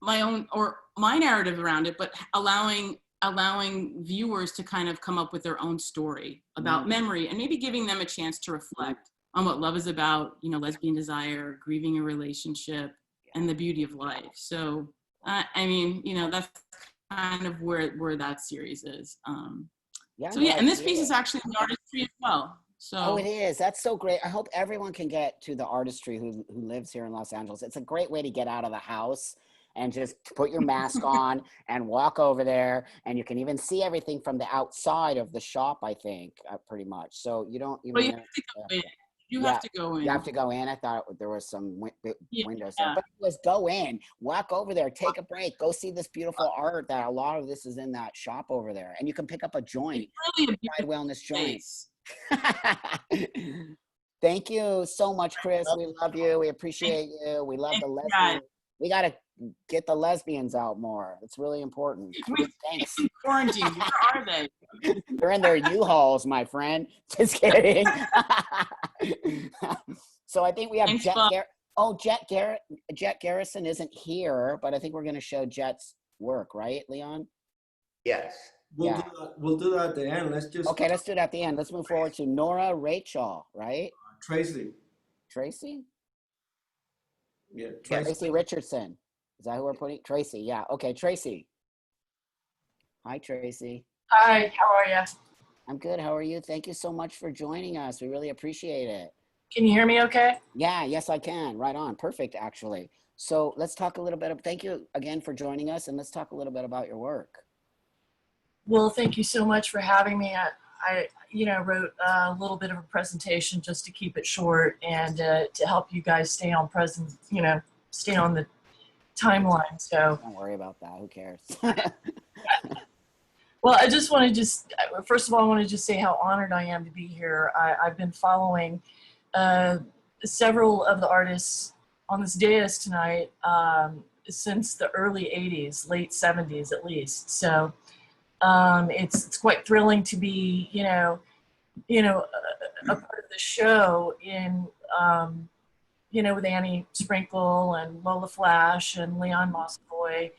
my own or my narrative around it, but allowing viewers to kind of come up with their own story about memory and maybe giving them a chance to reflect on what love is about, you know, lesbian desire, grieving a relationship, and the beauty of life. So, I mean, you know, that's kind of where that series is. So yeah, and this piece is actually the artistry as well. So oh, it is. That's so great. I hope everyone can get to the artistry who lives here in Los Angeles. It's a great way to get out of the house and just put your mask on and walk over there, and you can even see everything from the outside of the shop, I think, pretty much. So you don't even you have to go in. You have to go in. You have to go in. I thought there was some windows there, but it was go in, walk over there, take a break, go see this beautiful art that a lot of this is in that shop over there, and you can pick up a joint, really a wellness joint. Thank you so much, Chris. We love you. We appreciate you. We love the lesbian We gotta get the lesbians out more. It's really important. Thanks. Quarantine, where are they? They're in their U-Hauls, my friend. Just kidding. So I think we have Thanks, Jet Bob. Jet Garrison isn't here, but I think we're gonna show Jet's work, right, Leon? Yes. We'll do that at the end. Let's just Okay, let's do it at the end. Let's move forward to Nora Rachel, right? Tracy. Tracy? Yeah, Tracy Richardson. Is that who we're putting? Tracy, yeah. Okay, Tracy. Hi, Tracy. Hi, how are you? I'm good. How are you? Thank you so much for joining us. We really appreciate it. Can you hear me okay? Yeah, yes, I can. Right on. Perfect, actually. So let's talk a little bit. Thank you again for joining us, and let's talk a little bit about your work. Well, thank you so much for having me. I wrote a little bit of a presentation just to keep it short and to help you guys stay on stay on the timeline. So don't worry about that. Who cares? Well, I just want to first of all, I want to just say how honored I am to be here. I've been following several of the artists on this dais tonight since the early 80s, late 70s at least. So it's quite thrilling to be, a part of the show in, with Annie Sprinkle and Lola Flash and Leon Mostovoy.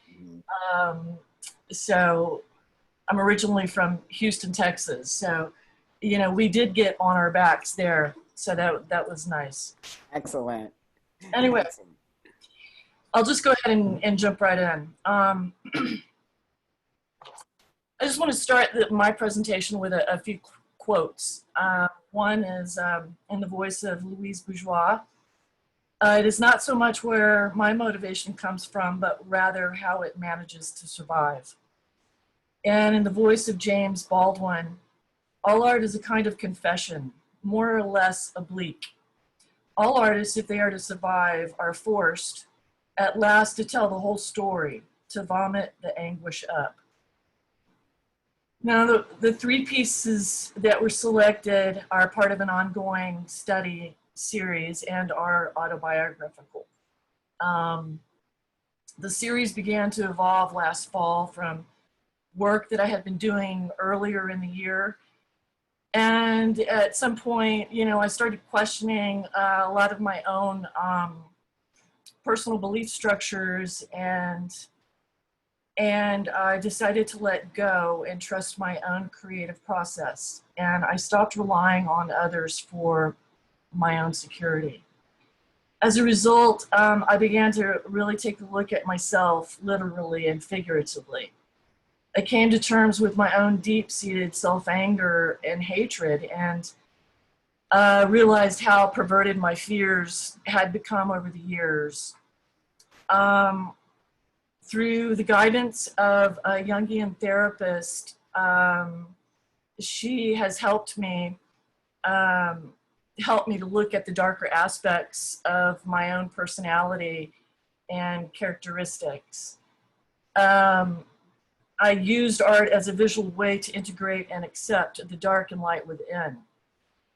So I'm originally from Houston, Texas. So, we did get on our backs there. So that was nice. Excellent. Anyway, I'll just go ahead and jump right in. I just want to start my presentation with a few quotes. One is in the voice of Louise Bourgeois. It is not so much where my motivation comes from, but rather how it manages to survive. And in the voice of James Baldwin, all art is a kind of confession, more or less oblique. All artists, if they are to survive, are forced at last to tell the whole story, to vomit the anguish up. Now, the three pieces that were selected are part of an ongoing study series and are autobiographical. The series began to evolve last fall from work that I had been doing earlier in the year. And at some point, I started questioning a lot of my own personal belief structures, and I decided to let go and trust my own creative process. And I stopped relying on others for my own security. As a result, I began to really take a look at myself, literally and figuratively. I came to terms with my own deep-seated self-anger and hatred, and realized how perverted my fears had become over the years. Through the guidance of a Jungian therapist, she has helped me to look at the darker aspects of my own personality and characteristics. I used art as a visual way to integrate and accept the dark and light within.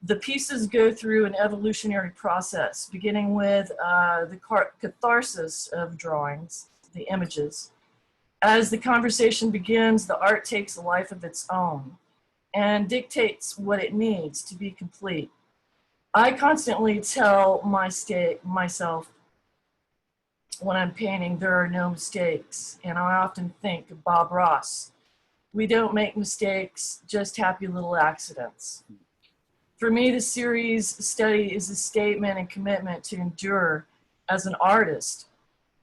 The pieces go through an evolutionary process, beginning with the catharsis of drawings, the images. As the conversation begins, the art takes a life of its own and dictates what it needs to be complete. I constantly tell myself when I'm painting, there are no mistakes. And I often think of Bob Ross. We don't make mistakes, just happy little accidents. For me, the series study is a statement and commitment to endure as an artist,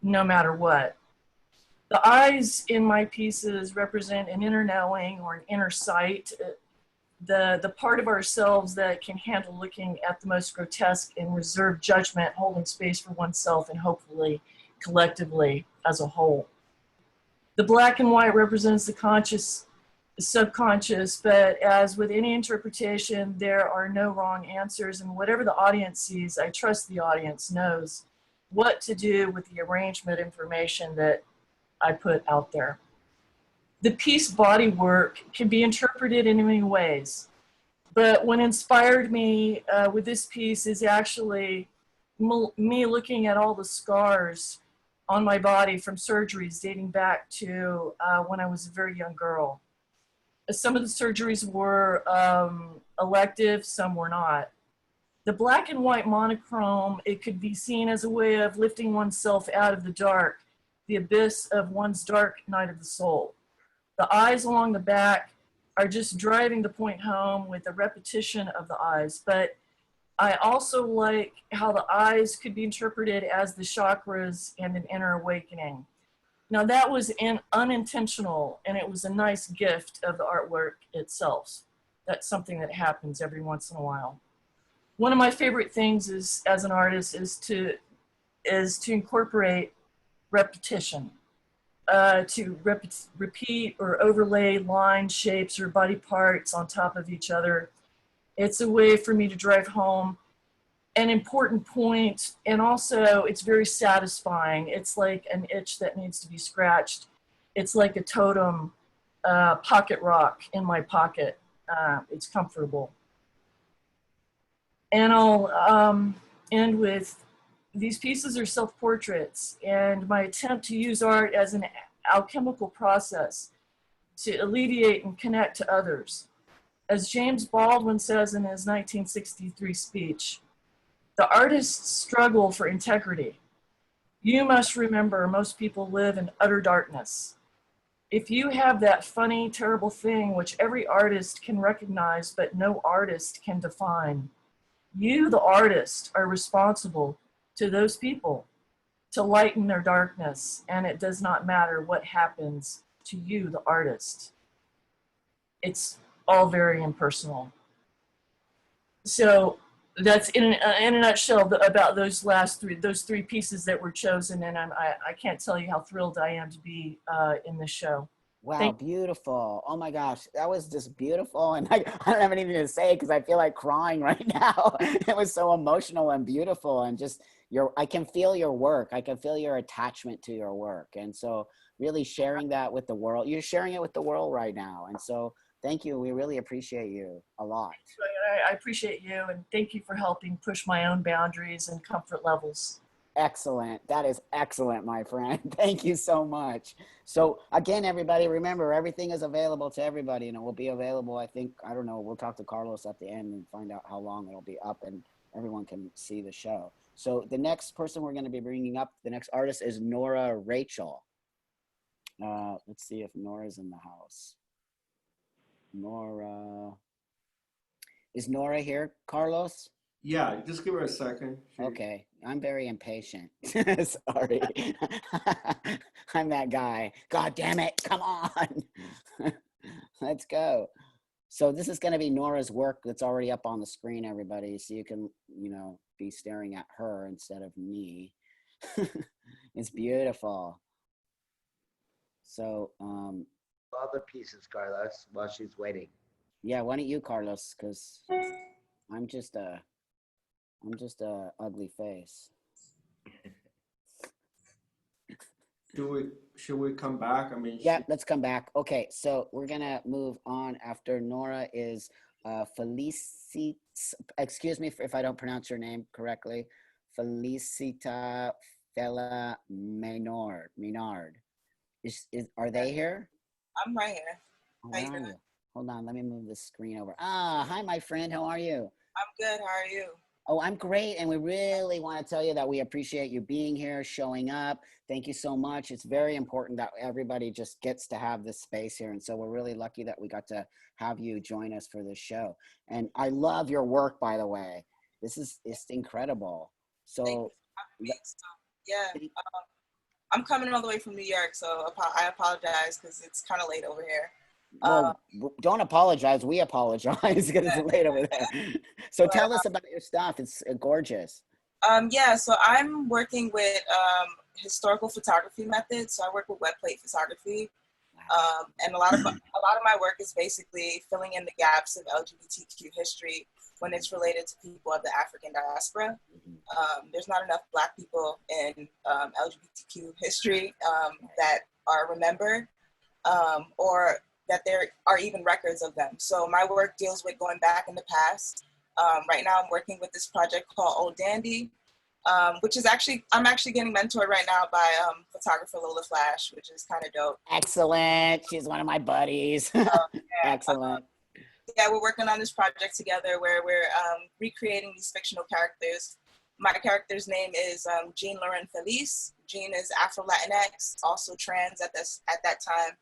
no matter what. The eyes in my pieces represent an inner knowing or an inner sight, the part of ourselves that can handle looking at the most grotesque and reserved judgment, holding space for oneself and hopefully collectively as a whole. The black and white represents the conscious, the subconscious, but as with any interpretation, there are no wrong answers, and whatever the audience sees, I trust the audience knows what to do with the arrangement information that I put out there. The piece body work can be interpreted in many ways, but what inspired me with this piece is actually me looking at all the scars on my body from surgeries dating back to when I was a very young girl. Some of the surgeries were elective, some were not. The black and white monochrome, it could be seen as a way of lifting oneself out of the dark, the abyss of one's dark night of the soul. The eyes along the back are just driving the point home with a repetition of the eyes, but I also like how the eyes could be interpreted as the chakras and an inner awakening. Now that was unintentional, and it was a nice gift of the artwork itself. That's something that happens every once in a while. One of my favorite things is, as an artist, is to incorporate repetition, to repeat or overlay line shapes or body parts on top of each other. It's a way for me to drive home an important point, and also it's very satisfying. It's like an itch that needs to be scratched. It's like a totem pocket rock in my pocket. It's comfortable. And I'll end with, these pieces are self-portraits, and my attempt to use art as an alchemical process to alleviate and connect to others. As James Baldwin says in his 1963 speech, the artist's struggle for integrity. You must remember most people live in utter darkness. If you have that funny, terrible thing which every artist can recognize but no artist can define, you, the artist, are responsible to those people to lighten their darkness, and it does not matter what happens to you, the artist. It's all very impersonal. So that's in a nutshell about those three pieces that were chosen, and I can't tell you how thrilled I am to be in this show. Wow, beautiful. Oh my gosh, that was just beautiful. And I don't have anything to say because I feel like crying right now. It was so emotional and beautiful, and just I can feel your work. I can feel your attachment to your work. And so really sharing that with the world, you're sharing it with the world right now. And so thank you. We really appreciate you a lot. I appreciate you, and thank you for helping push my own boundaries and comfort levels. Excellent. That is excellent, my friend. Thank you so much. So again, everybody, remember, everything is available to everybody, and it will be available, I think, I don't know, we'll talk to Carlos at the end and find out how long it'll be up and everyone can see the show. So the next person we're going to be bringing up, the next artist, is Nora Rachel. Let's see if Nora's in the house. Nora. Is Nora here, Carlos? Yeah, just give her a second. Okay, I'm very impatient. Sorry. I'm that guy. God damn it, come on. Let's go. So this is going to be Nora's work that's already up on the screen, everybody. So you can, be staring at her instead of me. It's beautiful. So, other pieces, Carlos, while she's waiting. Yeah, why don't you, Carlos? Because I'm just a ugly face. Should we come back? I mean, yeah, let's come back. Okay, so we're gonna move on. After Nora is Felicita. Excuse me if I don't pronounce your name correctly. Felicita Fella Maynard. Are they here? I'm right here. How are you? Hold on, let me move the screen over. Hi, my friend. How are you? I'm good. How are you? Oh, I'm great. And we really want to tell you that we appreciate you being here, showing up. Thank you so much. It's very important that everybody just gets to have this space here. And so we're really lucky that we got to have you join us for this show. And I love your work, by the way. It's incredible. So, yeah, I'm coming all the way from New York, so I apologize because it's kind of late over here. Well, don't apologize. We apologize because it's late over there. So tell us about your stuff. It's gorgeous. Yeah, so I'm working with historical photography methods. So I work with wet plate photography, and a lot of my work is basically filling in the gaps of LGBTQ history when it's related to people of the African diaspora. There's not enough Black people in LGBTQ history that are remembered, or that there are even records of them. So my work deals with going back in the past. Right now I'm working with this project called Old Dandy. which is actually, I'm actually getting mentored right now by photographer Lola Flash, which is kind of dope. Excellent. She's one of my buddies. Excellent. Yeah, we're working on this project together where we're recreating these fictional characters. My character's name is Jean Lauren Felice. Jean is Afro-Latinx, also trans at that time.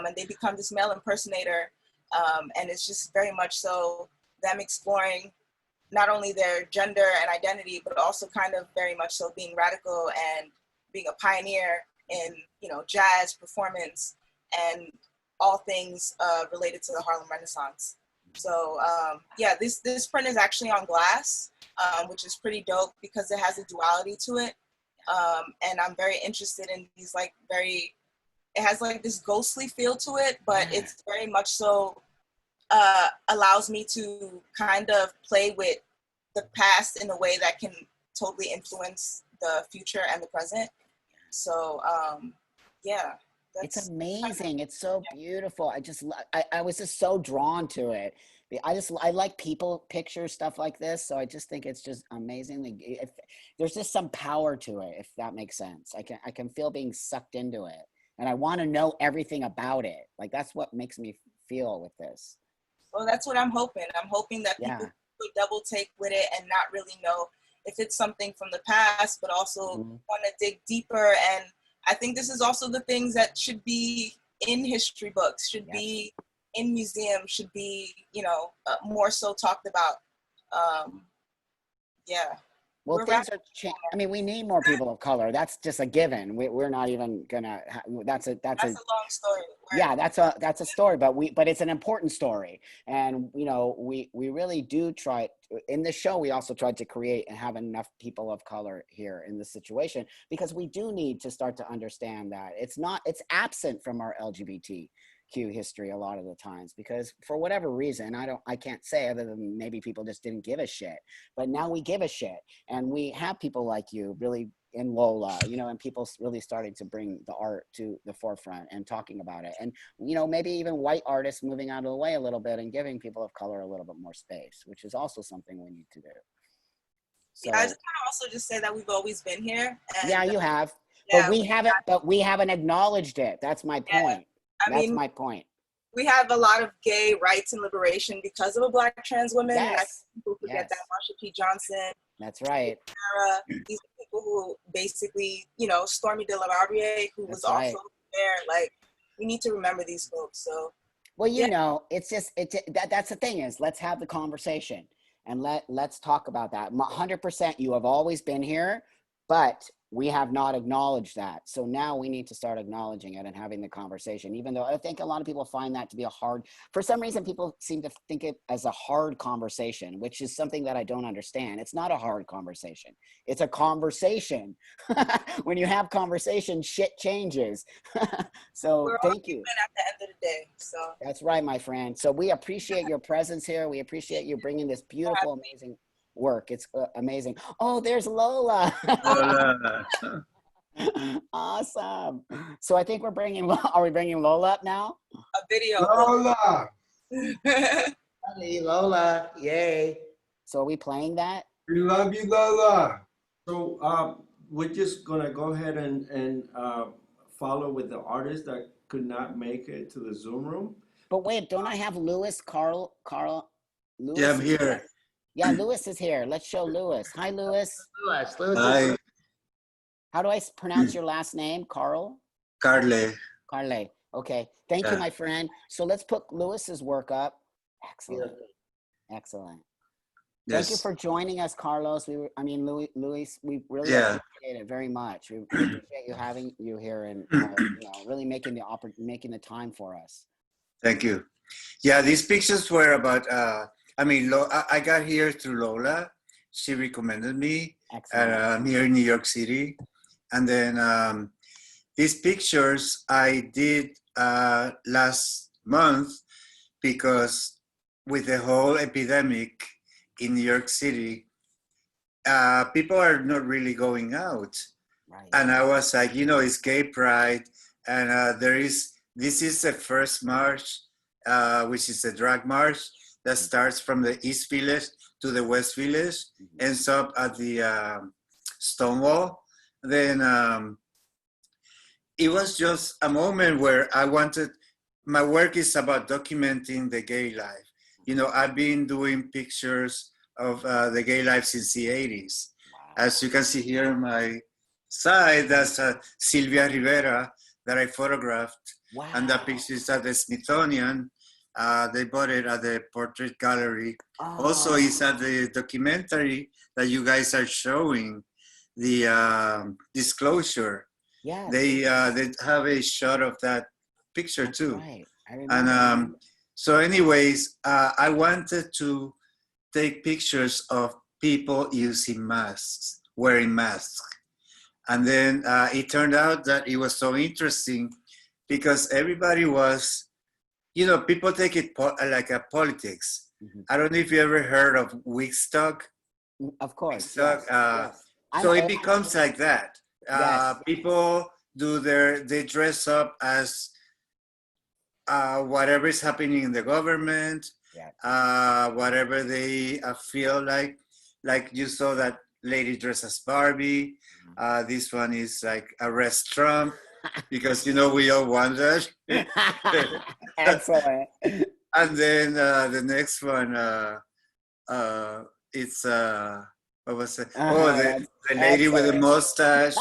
And they become this male impersonator. And it's just very much so them exploring not only their gender and identity, but also kind of very much so being radical and being a pioneer in, you know, jazz, performance, and all things related to the Harlem Renaissance. So yeah, this print is actually on glass, which is pretty dope because it has a duality to it. And I'm very interested in these like it has like this ghostly feel to it, but it's very much so allows me to kind of play with the past in a way that can totally influence the future and the present. So yeah. It's amazing. It's so beautiful. I was just so drawn to it. I like people pictures, stuff like this. So I just think it's just amazingly, there's just some power to it, if that makes sense. I can feel being sucked into it, and I want to know everything about it. Like, that's what makes me feel with this. Well, that's what I'm hoping. I'm hoping that people will double take with it and not really know if it's something from the past, but also want to dig deeper. And I think this is also the things that should be in history books, should be in museums, should be, you know, more so talked about. Yeah. Well, things are changing. I mean, we need more people of color. That's just a given. We're not even gonna. That's a long story. Right? Yeah, that's a story, but it's an important story, and you know, we really do try. In the show, we also tried to create and have enough people of color here in this situation, because we do need to start to understand that it's absent from our LGBTQ history a lot of the times, because for whatever reason, I can't say, other than maybe people just didn't give a shit, but now we give a shit, and we have people like you really in Lola, you know, and people really starting to bring the art to the forefront and talking about it, and you know, maybe even white artists moving out of the way a little bit and giving people of color a little bit more space, which is also something we need to do. So, yeah, I just want to also just say that we've always been here. And, yeah, you have, yeah, but we haven't acknowledged it. That's my point. That's my point. We have a lot of gay rights and liberation because of a Black trans woman. Yes. And I think people forget that. Marsha P. Johnson. That's right. Sarah, these are people who basically, you know, Stormy de la Barbier, who was also there. Like, we need to remember these folks. So, well, you know, it's just that's the thing is, let's have the conversation and let's talk about that. 100%, you have always been here, but we have not acknowledged that. So now we need to start acknowledging it and having the conversation, even though I think a lot of people find that to be for some reason, people seem to think it as a hard conversation, which is something that I don't understand. It's not a hard conversation. It's a conversation. When you have conversation, shit changes. So thank you. At the end of the day, so. That's right, my friend. So we appreciate your presence here. We appreciate you bringing this beautiful, amazing work. It's amazing. Oh, there's Lola. Awesome. So I think are we bringing Lola up now? A video. Lola. Honey, Lola, yay. So are we playing that? We love you, Lola. So we're just gonna go ahead and follow with the artists that could not make it to the Zoom room. But wait, don't I have Carl? Lewis? Yeah, I'm here. Yeah, Lewis is here. Let's show Lewis. Hi, Lewis. Lewis. Hi. How do I pronounce your last name? Carl? Carle. Carle. Okay. Thank you, my friend. So let's put Lewis's work up. Excellent. Excellent. Yes. Thank you for joining us, Carlos. Luis, we really appreciate it very much. We appreciate you having you here and you know, really making the time for us. Thank you. Yeah, these pictures were about I got here through Lola. She recommended me. I'm here in New York City. And then these pictures I did last month because with the whole epidemic in New York City, people are not really going out. Right. And I was like, you know, it's gay pride. And this is the first march, which is a drag march that starts from the East Village to the West Village, ends up at the Stonewall, then it was just a moment where I wanted, my work is about documenting the gay life. You know, I've been doing pictures of the gay life since the 80s. As you can see here on my side, that's Silvia Rivera that I photographed. Wow. And that picture is at the Smithsonian. They bought it at the Portrait Gallery. Oh. Also, it's at the documentary that you guys are showing, the Disclosure. Yeah. They have a shot of that picture too. Right. I remember. And so anyways, I wanted to take pictures of people using masks, wearing masks. And then it turned out that it was so interesting because everybody was, you know, people take it like a politics. Mm-hmm. I don't know if you ever heard of Woodstock. Of course. Woodstock, yes. So it becomes like that. Yes. People they dress up as whatever is happening in the government, whatever they feel like you saw that lady dressed as Barbie. This one is like arrest Trump because, you know, we all want that. Excellent. And then the next one, it's what was it? The lady with the mustache.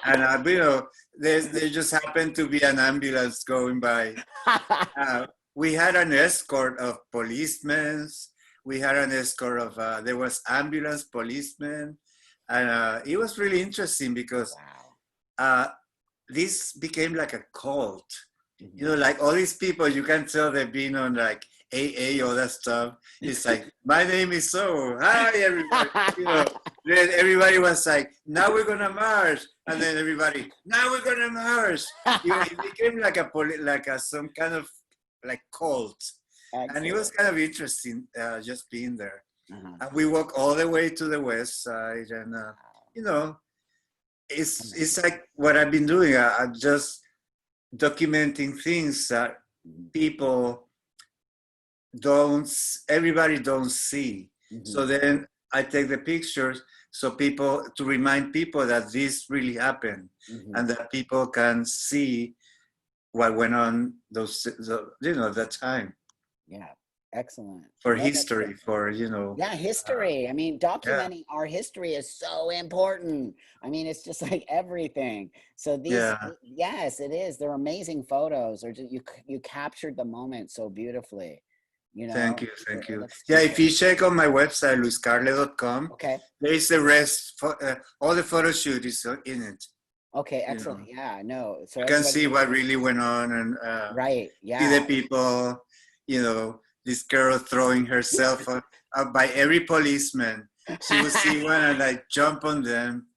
And you know, there just happened to be an ambulance going by. We had an escort of policemen. We had an escort of, there was ambulance policemen. And it was really interesting because this became like a cult. Mm-hmm. You know, like all these people, you can tell they've been on like AA, all that stuff. It's like, my name is so, hi everybody. You know, then everybody was like, now we're gonna march. And then everybody, now we're gonna march. You know, it became like some kind of like cult. Excellent. And it was kind of interesting just being there. Uh-huh. And we walk all the way to the west side, and you know, it's like what I've been doing. I'm just documenting things that everybody don't see. Mm-hmm. So then I take the pictures to remind people that this really happened, mm-hmm. and that people can see what went on that time. Yeah. Excellent. For history, for, you know. Yeah, history. I mean, documenting our history is so important. I mean, it's just like everything. So these, yes, it is. They're amazing photos. Or you captured the moment so beautifully. You know. Thank you. Yeah, if you check on my website, luiscarle.com, okay, there is the rest. All the photo shoot is in it. Okay, excellent. You know. Yeah, no. So you can see what really went on, and right. Yeah. See the people. You know. This girl throwing herself up by every policeman. She would see one and like jump on them.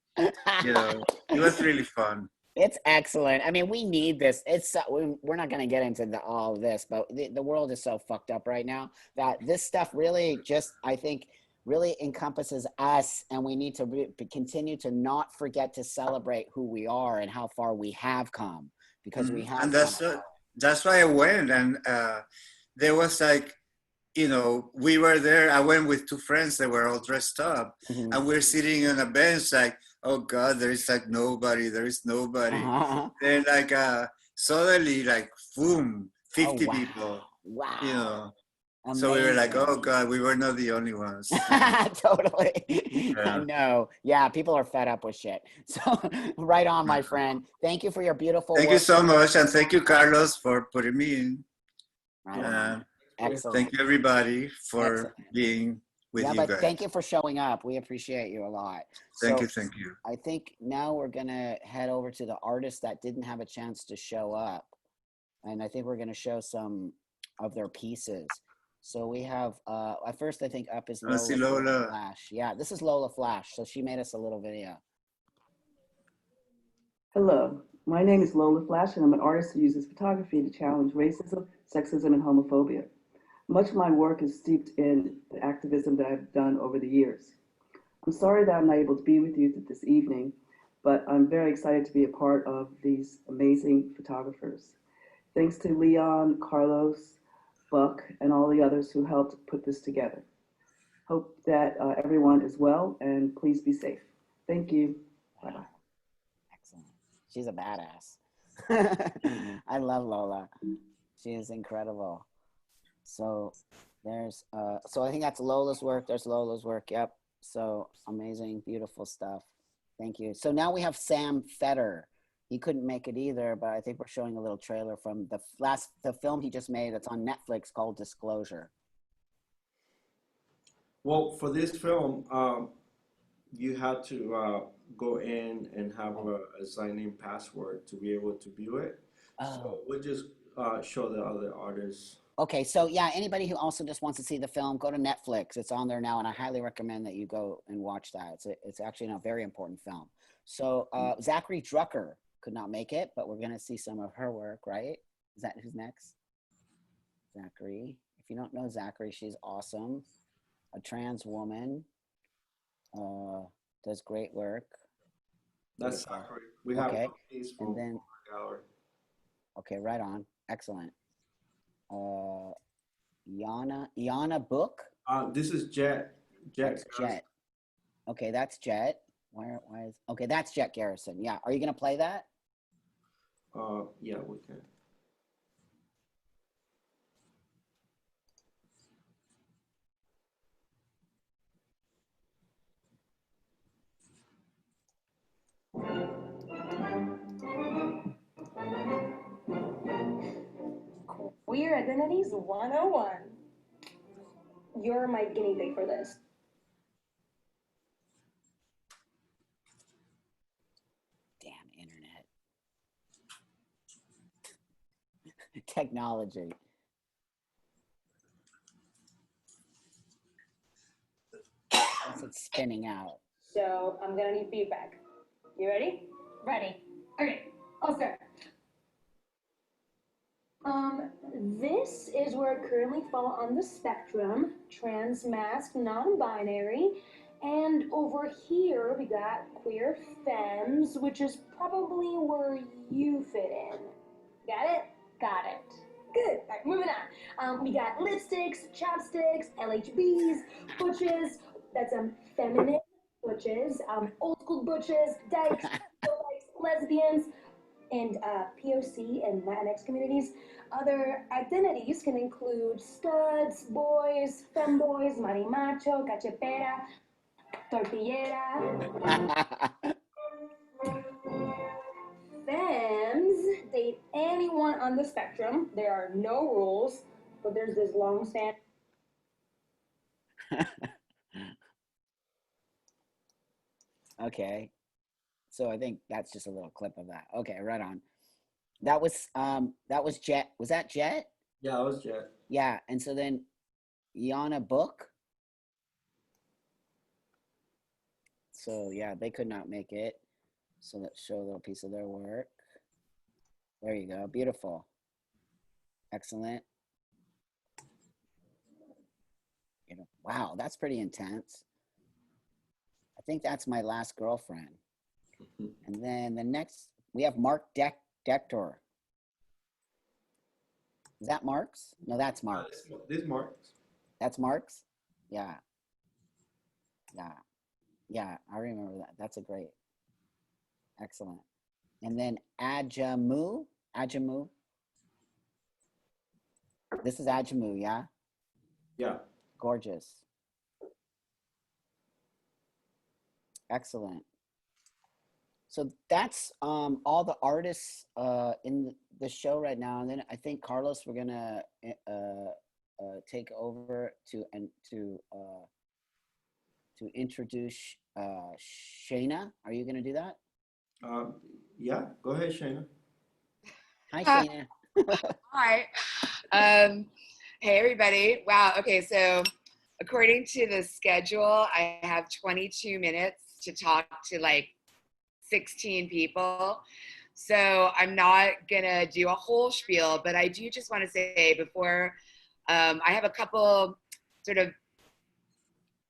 You know, it was really fun. It's excellent. I mean, we need this. We're not going to get into all of this, but the world is so fucked up right now that this stuff really just, I think, really encompasses us, and we need to continue to not forget to celebrate who we are and how far we have come, because we have. And that's why I went, and there was like, you know, we were there. I went with two friends that were all dressed up, mm-hmm. and we're sitting on a bench like, oh God, there is like nobody. There is nobody. Uh-huh. Then like suddenly like boom, 50 people. Wow. You know. Amazing. So we were like, oh God, we were not the only ones. Totally. Yeah. No. Yeah, people are fed up with shit. So right on, my friend. Thank you for your beautiful work. Thank you so much, and thank you, Carlos, for putting me in. Right. Excellent. Thank you, everybody, for being with you guys. Thank you for showing up. We appreciate you a lot. Thank you. I think now we're going to head over to the artists that didn't have a chance to show up. And I think we're going to show some of their pieces. So we have, at first I think up is Lola Flash. Yeah, this is Lola Flash. So she made us a little video. Hello, my name is Lola Flash, and I'm an artist who uses photography to challenge racism, sexism, and homophobia. Much of my work is steeped in the activism that I've done over the years. I'm sorry that I'm not able to be with you this evening, but I'm very excited to be a part of these amazing photographers. Thanks to Leon, Carlos, Buck, and all the others who helped put this together. Hope that everyone is well, and please be safe. Thank you. Wow. Excellent. She's a badass. I love Lola. She is incredible. So there's, so I think that's Lola's work. There's Lola's work. Yep. So amazing, beautiful stuff. Thank you. So now we have Sam Fedor. He couldn't make it either, but I think we're showing a little trailer from the film he just made that's on Netflix called Disclosure. Well, for this film, you had to go in and have a sign-in password to be able to view it. So we'll just show the other artists. Okay, so yeah, anybody who also just wants to see the film, go to Netflix. It's on there now, and I highly recommend that you go and watch that. It's actually a very important film. So Zachary Drucker could not make it, but we're gonna see some of her work, right? Is that who's next? Zachary. If you don't know Zachary, she's awesome. A trans woman, does great work. That's Zachary. We have a piece from and then, our gallery. Okay, right on. Excellent. Yana Book. This is Jet. That's Jet. Okay, that's Jet. Why is okay? That's Jet Garrison. Yeah. Are you gonna play that? Yeah, we can. Queer Identities 101. You're my guinea pig for this. Damn internet. Technology. It's spinning out. So I'm gonna need feedback. You ready? Ready. Okay, I'll start. This is where I currently fall on the spectrum, trans, masc, non-binary, and over here we got queer femmes, which is probably where you fit in. Got it? Got it. Good. All right, moving on. We got lipsticks, chapsticks, LHBs, butches. That's feminine butches, old school butches, dykes, lesbians, and POC and Latinx communities. Other identities can include studs, boys, femboys, marimacho, cachepera, tortillera. Femmes date anyone on the spectrum. There are no rules, but there's this long stand. Okay. So I think that's just a little clip of that. Okay, right on. That was Jet. Was that Jet? Yeah, that was Jet. Yeah, and so then Yana Book. So yeah, they could not make it. So let's show a little piece of their work. There you go. Beautiful. Excellent. Wow, that's pretty intense. I think that's My Last Girlfriend. And then the next, we have Mark Dector. Is that Mark's? No, that's Mark's. This is Mark's. That's Mark's? Yeah. Yeah. Yeah, I remember that. That's a great. Excellent. And then Ajamu. This is Ajamu, yeah? Yeah. Gorgeous. Excellent. So that's all the artists in the show right now. And then I think, Carlos, we're gonna take over to introduce Shana. Are you gonna do that? Yeah, go ahead, Shana. Hi, Shana. Hi. Hey, everybody. Wow. Okay, so according to the schedule, I have 22 minutes to talk to like 16 people. So I'm not gonna do a whole spiel, but I do just want to say before, I have a couple sort of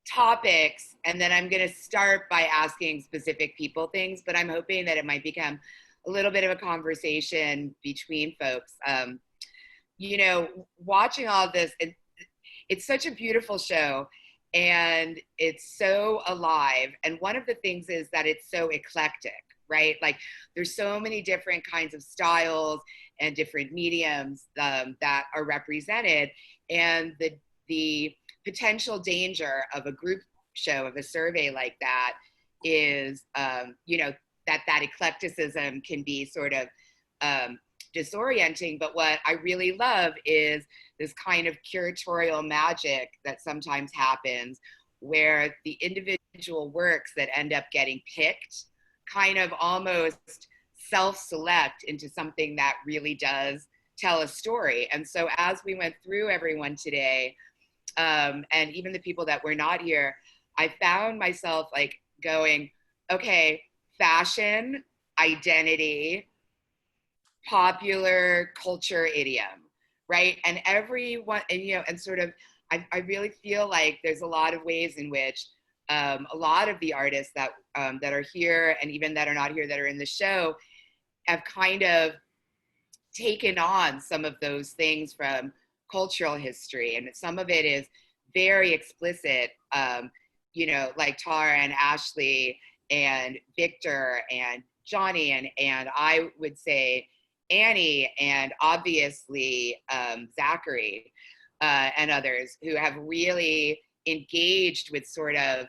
topics, and then I'm gonna start by asking specific people things, but I'm hoping that it might become a little bit of a conversation between folks. You know, watching all this, it's such a beautiful show. and it's so alive. And one of the things is that it's so eclectic, right? Like there's so many different kinds of styles and different mediums that are represented. And the potential danger of a group show, of a survey like that is, you know, that eclecticism can be sort of disorienting. But what I really love is this kind of curatorial magic that sometimes happens where the individual works that end up getting picked kind of almost self-select into something that really does tell a story. And so as we went through everyone today, and even the people that were not here, I found myself like going, okay, fashion, identity, popular culture idiom, right? And everyone, and you know, and sort of, I really feel like there's a lot of ways in which a lot of the artists that that are here and even that are not here that are in the show have kind of taken on some of those things from cultural history, and some of it is very explicit, you know, like Tara and Ashley and Victor and Johnny and I would say Annie and obviously Zachary and others who have really engaged with sort of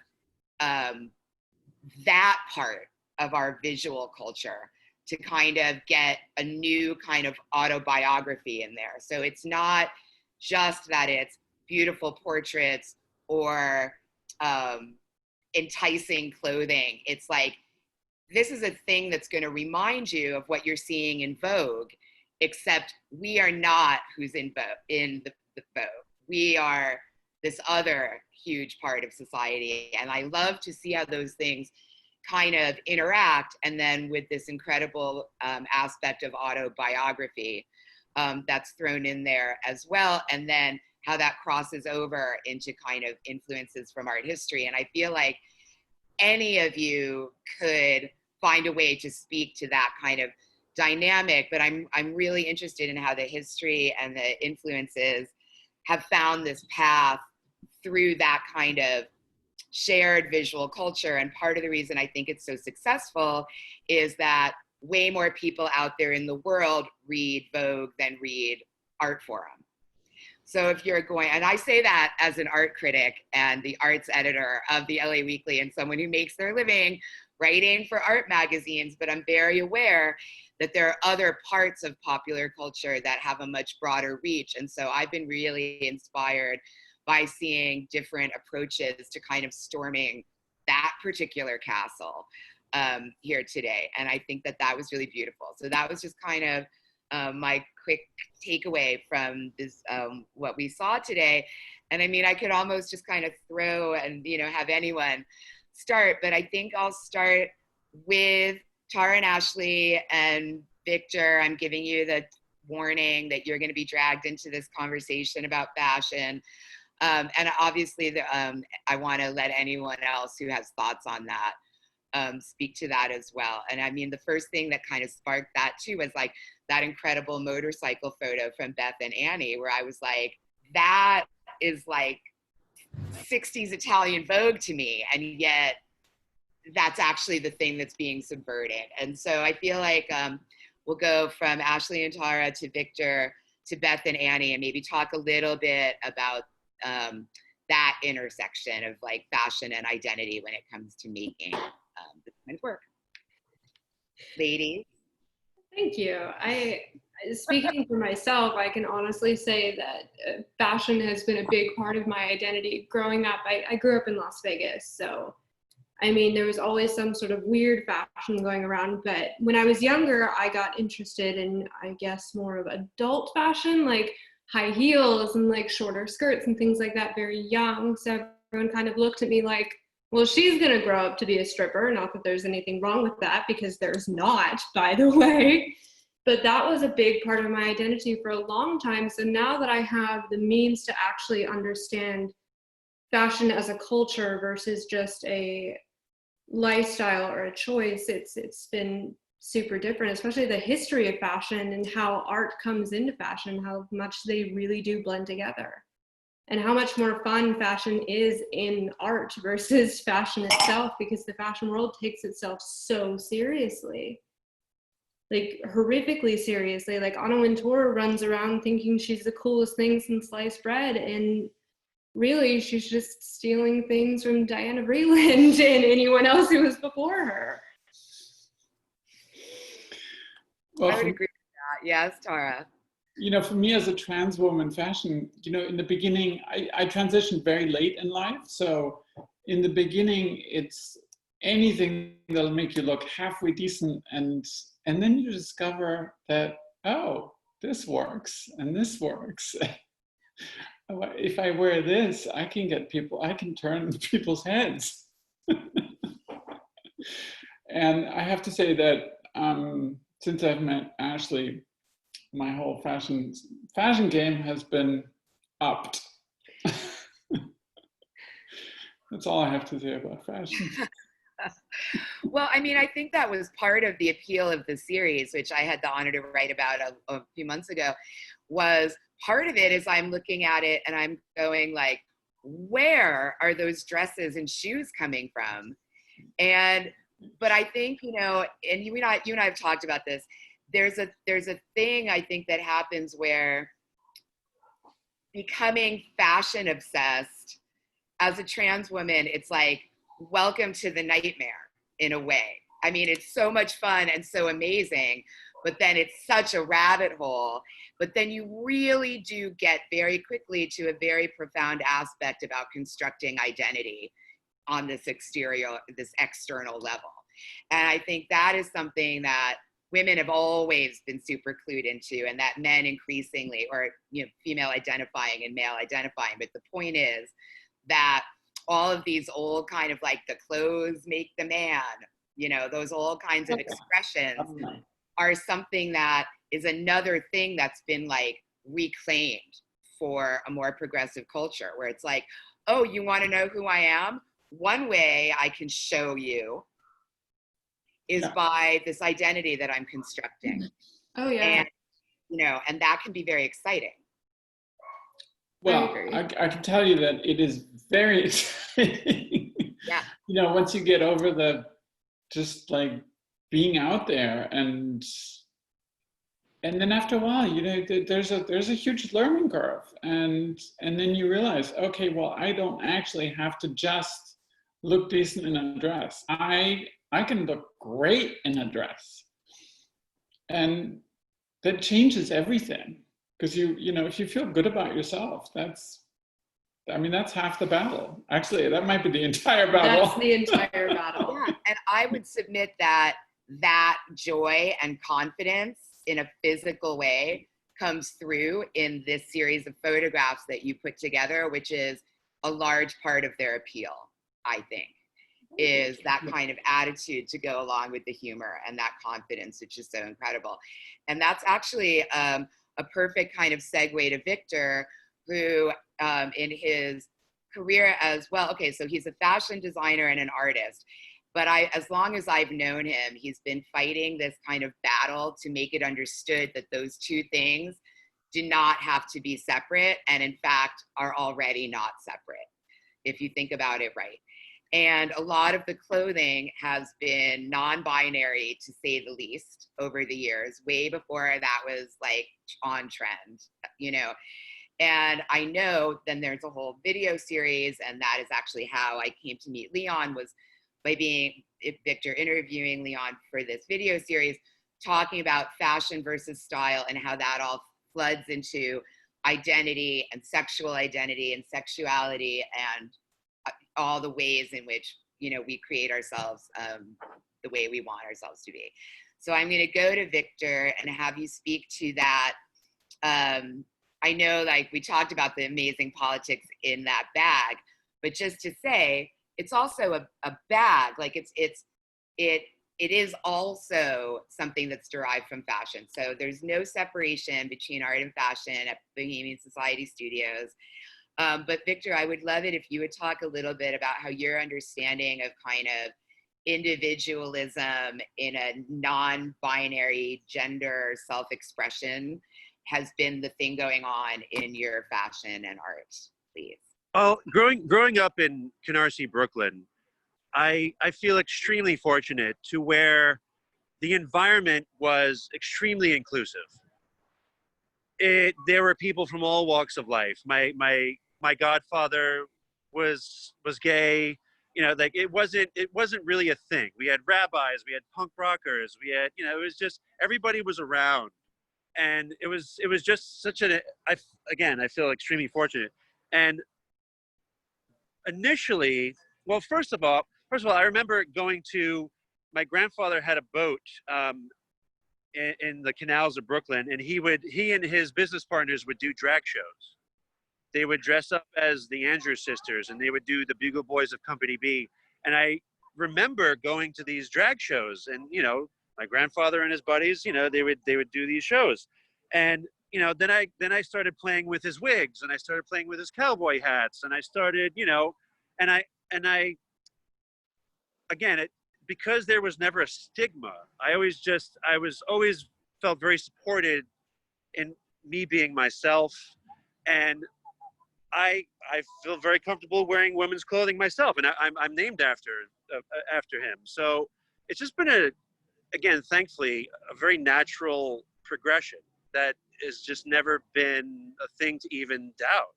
that part of our visual culture to kind of get a new kind of autobiography in there. So it's not just that it's beautiful portraits or enticing clothing. It's like, this is a thing that's going to remind you of what you're seeing in Vogue, except we are not who's in the Vogue. We are this other huge part of society. And I love to see how those things kind of interact, and then with this incredible aspect of autobiography that's thrown in there as well, and then how that crosses over into kind of influences from art history. And I feel like any of you could find a way to speak to that kind of dynamic, but I'm really interested in how the history and the influences have found this path through that kind of shared visual culture. And part of the reason I think it's so successful is that way more people out there in the world read Vogue than read Art Forum. So if you're going, and I say that as an art critic and the arts editor of the LA Weekly and someone who makes their living writing for art magazines, but I'm very aware that there are other parts of popular culture that have a much broader reach. And so I've been really inspired by seeing different approaches to kind of storming that particular castle here today. And I think that that was really beautiful. So that was just kind of my quick takeaway from this, what we saw today. And I mean, I could almost just kind of throw and, you know, have anyone start, but I think I'll start with Tara and Ashley and Victor. I'm giving you the warning that you're going to be dragged into this conversation about fashion. And obviously, I want to let anyone else who has thoughts on that speak to that as well. And I mean, the first thing that kind of sparked that too was like that incredible motorcycle photo from Beth and Annie, where I was like, that is like 60s Italian Vogue to me. And yet that's actually the thing that's being subverted. And so I feel like we'll go from Ashley and Tara to Victor to Beth and Annie, and maybe talk a little bit about that intersection of like fashion and identity when it comes to making this kind of work. Ladies. Thank you. Speaking for myself, I can honestly say that fashion has been a big part of my identity. Growing up, I grew up in Las Vegas, so I mean, there was always some sort of weird fashion going around, but when I was younger, I got interested in, I guess, more of adult fashion, like high heels and like shorter skirts and things like that, very young. So everyone kind of looked at me like, well, she's gonna grow up to be a stripper. Not that there's anything wrong with that, because there's not, by the way. But that was a big part of my identity for a long time. So now that I have the means to actually understand fashion as a culture versus just a lifestyle or a choice, it's been super different, especially the history of fashion and how art comes into fashion, how much they really do blend together. and how much more fun fashion is in art versus fashion itself, because the fashion world takes itself so seriously, like horrifically seriously. Like Anna Wintour runs around thinking she's the coolest thing since sliced bread, and really she's just stealing things from Diana Vreeland and anyone else who was before her. Well, I would agree with that. Yes, Tara. You know, for me as a trans woman, fashion, you know, in the beginning, I transitioned very late in life. So in the beginning, it's anything that'll make you look halfway decent. And then you discover that, oh, this works and this works. If I wear this, I can turn people's heads. And I have to say that since I've met Ashley, my whole fashion game has been upped. That's all I have to say about fashion. Well, I mean, I think that was part of the appeal of the series, which I had the honor to write about a few months ago, was part of it is I'm looking at it and I'm going like, where are those dresses and shoes coming from? But I think, you know, and you and I have talked about this, there's a thing I think that happens where becoming fashion obsessed as a trans woman, it's like, welcome to the nightmare in a way. I mean, it's so much fun and so amazing, but then it's such a rabbit hole. But then you really do get very quickly to a very profound aspect about constructing identity on this external level. And I think that is something that women have always been super clued into, and that men increasingly, or, you know, female identifying and male identifying. But the point is that all of these old kind of like the clothes make the man, you know, those old kinds of expressions are something that is another thing that's been like reclaimed for a more progressive culture, where it's like, oh, you want to know who I am? One way I can show you is by this identity that I'm constructing. Oh yeah. And, you know, and that can be very exciting. Well, I can tell you that it is very exciting. Yeah. You know, once you get over the just like being out there, and then after a while, you know, there's a huge learning curve, and then you realize, okay, well, I don't actually have to just look decent in a dress. I can look great in a dress, and that changes everything. Because you know, if you feel good about yourself, that's half the battle. Actually, that might be the entire battle. That's the entire battle. Yeah, and I would submit that joy and confidence in a physical way comes through in this series of photographs that you put together, which is a large part of their appeal, I think, is that kind of attitude to go along with the humor and that confidence, which is so incredible. And that's actually a perfect kind of segue to Victor, who in his career as well, okay, so he's a fashion designer and an artist, but as long as I've known him, he's been fighting this kind of battle to make it understood that those two things do not have to be separate, and in fact are already not separate, if you think about it right. And a lot of the clothing has been non-binary, to say the least, over the years, way before that was like on trend, you know. And I know then there's a whole video series, and that is actually how I came to meet Leon, was by Victor interviewing Leon for this video series, talking about fashion versus style and how that all floods into identity and sexuality and all the ways in which, you know, we create ourselves the way we want ourselves to be. So I'm going to go to Victor and have you speak to that. I know, like, we talked about the amazing politics in that bag, but just to say, it's also a bag. Like, it is also something that's derived from fashion. So there's no separation between art and fashion at Bohemian Society Studios. But Victor, I would love it if you would talk a little bit about how your understanding of kind of individualism in a non-binary gender self-expression has been the thing going on in your fashion and art. please. Well, growing up in Canarsie, Brooklyn, I feel extremely fortunate to where the environment was extremely inclusive. There were people from all walks of life. My godfather was gay. You know, like it wasn't really a thing. We had rabbis, we had punk rockers, we had, you know, it was just everybody was around, and it was just such I feel extremely fortunate. And initially, well, first of all, I remember going to, my grandfather had a boat in the canals of Brooklyn, and he and his business partners would do drag shows. They would dress up as the Andrews Sisters, and they would do the Bugle Boys of Company B. And I remember going to these drag shows, and you know, my grandfather and his buddies, you know, they would do these shows, and you know, then I started playing with his wigs, and I started playing with his cowboy hats, and I started, you know, and I again, because there was never a stigma, I was always felt very supported in me being myself, and I feel very comfortable wearing women's clothing myself, and I'm named after him. So it's just been again, thankfully, a very natural progression that has just never been a thing to even doubt.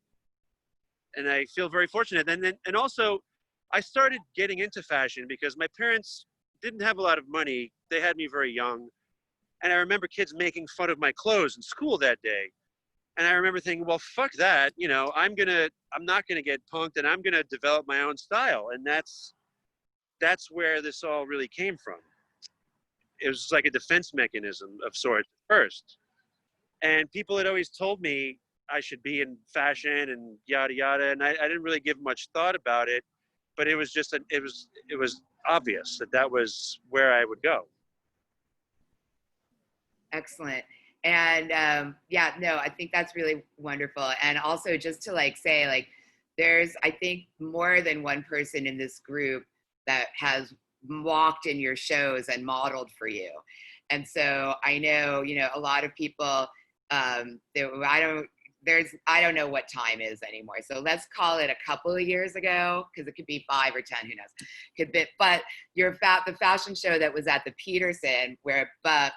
And I feel very fortunate. And also, I started getting into fashion because my parents didn't have a lot of money. They had me very young. And I remember kids making fun of my clothes in school that day. And I remember thinking, well, fuck that. You know, I'm not gonna get punked, and I'm gonna develop my own style. And that's where this all really came from. It was like a defense mechanism of sorts at first. And people had always told me I should be in fashion and yada yada, and I didn't really give much thought about it, but it was just it was obvious that was where I would go. Excellent. And yeah, no, I think that's really wonderful. And also just to like say, like, there's, I think, more than one person in this group that has walked in your shows and modeled for you. And so I know, you know, a lot of people, I don't know what time is anymore. So let's call it a couple of years ago, because it could be 5 or 10, who knows. Could be, but the fashion show that was at the Peterson, where Buck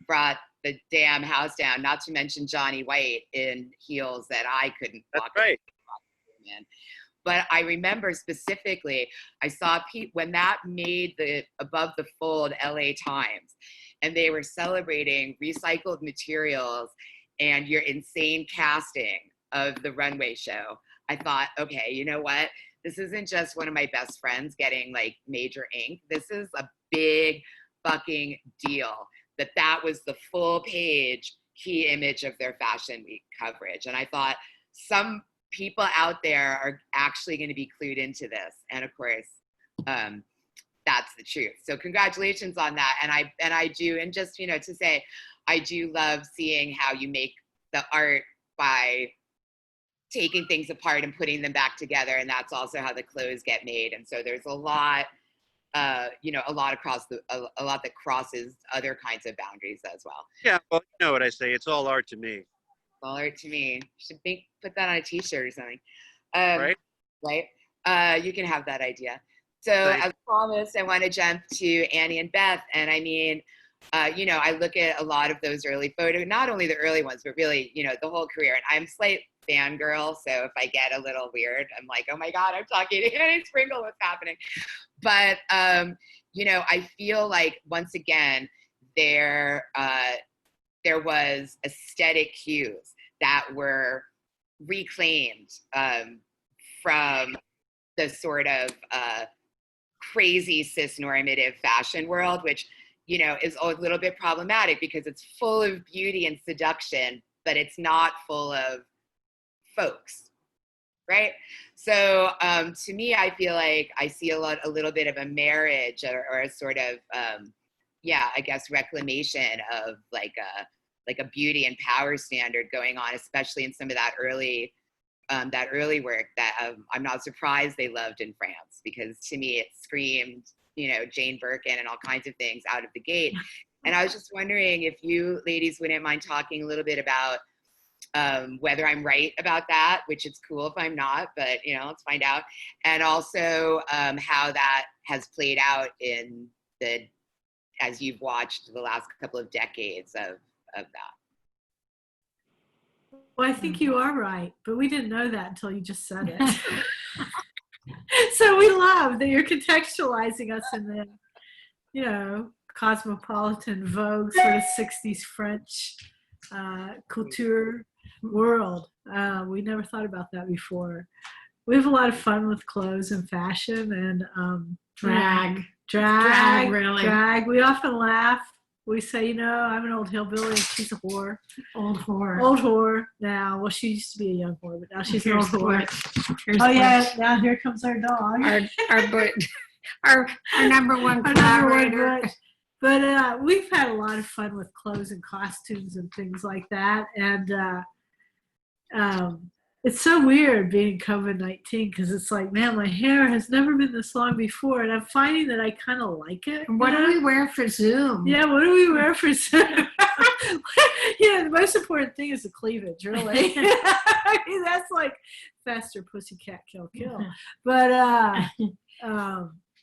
brought the damn house down, not to mention Johnny White in heels that I couldn't walk in. But I remember specifically, I saw Pete when that made the Above the Fold LA Times, and they were celebrating recycled materials and your insane casting of the runway show. I thought, okay, you know what? This isn't just one of my best friends getting like major ink. This is a big fucking deal. That was the full page key image of their Fashion Week coverage. And I thought, some people out there are actually going to be clued into this. And of course, that's the truth. So congratulations on that. And I do, and just, you know, to say, I do love seeing how you make the art by taking things apart and putting them back together. And that's also how the clothes get made. And so there's a lot, you know, a lot that crosses other kinds of boundaries as well. Yeah, well, you know what I say, it's all art to me. All art to me. Should put that on a t-shirt or something. Right? Right? You can have that idea. So as promised, I want to jump to Annie and Beth. And I mean, you know, I look at a lot of those early photos, not only the early ones, but really, you know, the whole career. And I'm slight fangirl, so if I get a little weird, I'm like, oh my God, I'm talking to Annie Sprinkle, what's happening? But, you know, I feel like, once again, there was aesthetic cues that were reclaimed from the sort of crazy cis-normative fashion world, which, you know, is a little bit problematic because it's full of beauty and seduction, but it's not full of folks, right? So to me, I feel like I see a little bit of a marriage or a sort of, yeah, I guess reclamation of like a beauty and power standard going on, especially in some of that early work that I'm not surprised they loved in France, because to me it screamed, you know, Jane Birkin and all kinds of things out of the gate. And I was just wondering if you ladies wouldn't mind talking a little bit about whether I'm right about that, which it's cool if I'm not, but let's find out. And also how that has played out as you've watched the last couple of decades of that. Well, I think you are right, but we didn't know that until you just said it. So we love that you're contextualizing us in the, cosmopolitan vogue sort of 60s French couture world. We never thought about that before. We have a lot of fun with clothes and fashion and Drag. Drag, really. Drag. We often laugh. We say, I'm an old hillbilly and she's a whore. Old whore. Old whore now. Well, she used to be a young whore, but now she's an old whore. Here's yeah, now here comes our dog. Our number one collaborator. But we've had a lot of fun with clothes and costumes and things like that. And it's so weird being COVID-19 because it's like, man, my hair has never been this long before. And I'm finding that I kind of like it. What do we wear for Zoom? Yeah, what do we wear for Zoom? The most important thing is the cleavage, really. I mean, that's like faster pussycat kill. But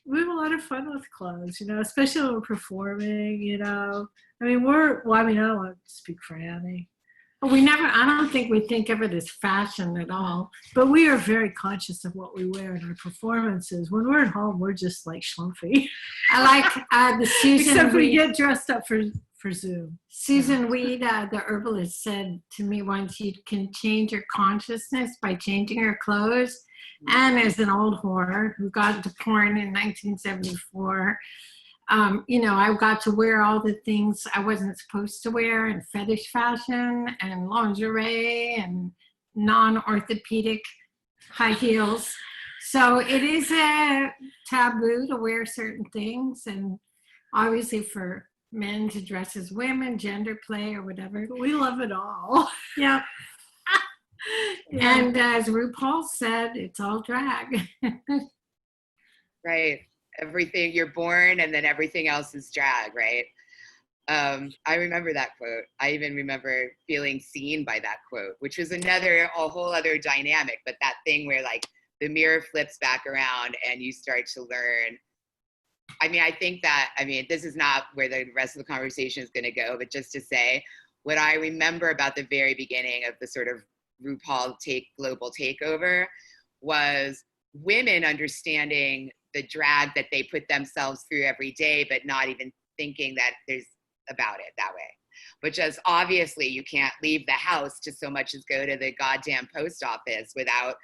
we have a lot of fun with clothes, especially when we're performing, I mean, I don't want to speak for Annie. I don't think we think of it as fashion at all. But we are very conscious of what we wear in our performances. When we're at home, we're just like schlumpy. I like the Susan Except we Weed. get dressed up for Zoom. Susan Weed, the herbalist, said to me once, you can change your consciousness by changing your clothes. And as an old whore who got into porn in 1974, I got to wear all the things I wasn't supposed to wear in fetish fashion and lingerie and non-orthopedic high heels. So it is a taboo to wear certain things, and obviously for men to dress as women, gender play or whatever. But we love it all. Yeah. Yeah. And as RuPaul said, it's all drag. Right. Everything, you're born and then everything else is drag, right? I remember that quote. I even remember feeling seen by that quote, which was a whole other dynamic, but that thing where like the mirror flips back around and you start to learn. I think this is not where the rest of the conversation is going to go, but just to say what I remember about the very beginning of the sort of RuPaul global takeover was women understanding the drag that they put themselves through every day, but not even thinking that there's about it that way. But just obviously you can't leave the house to so much as go to the goddamn post office without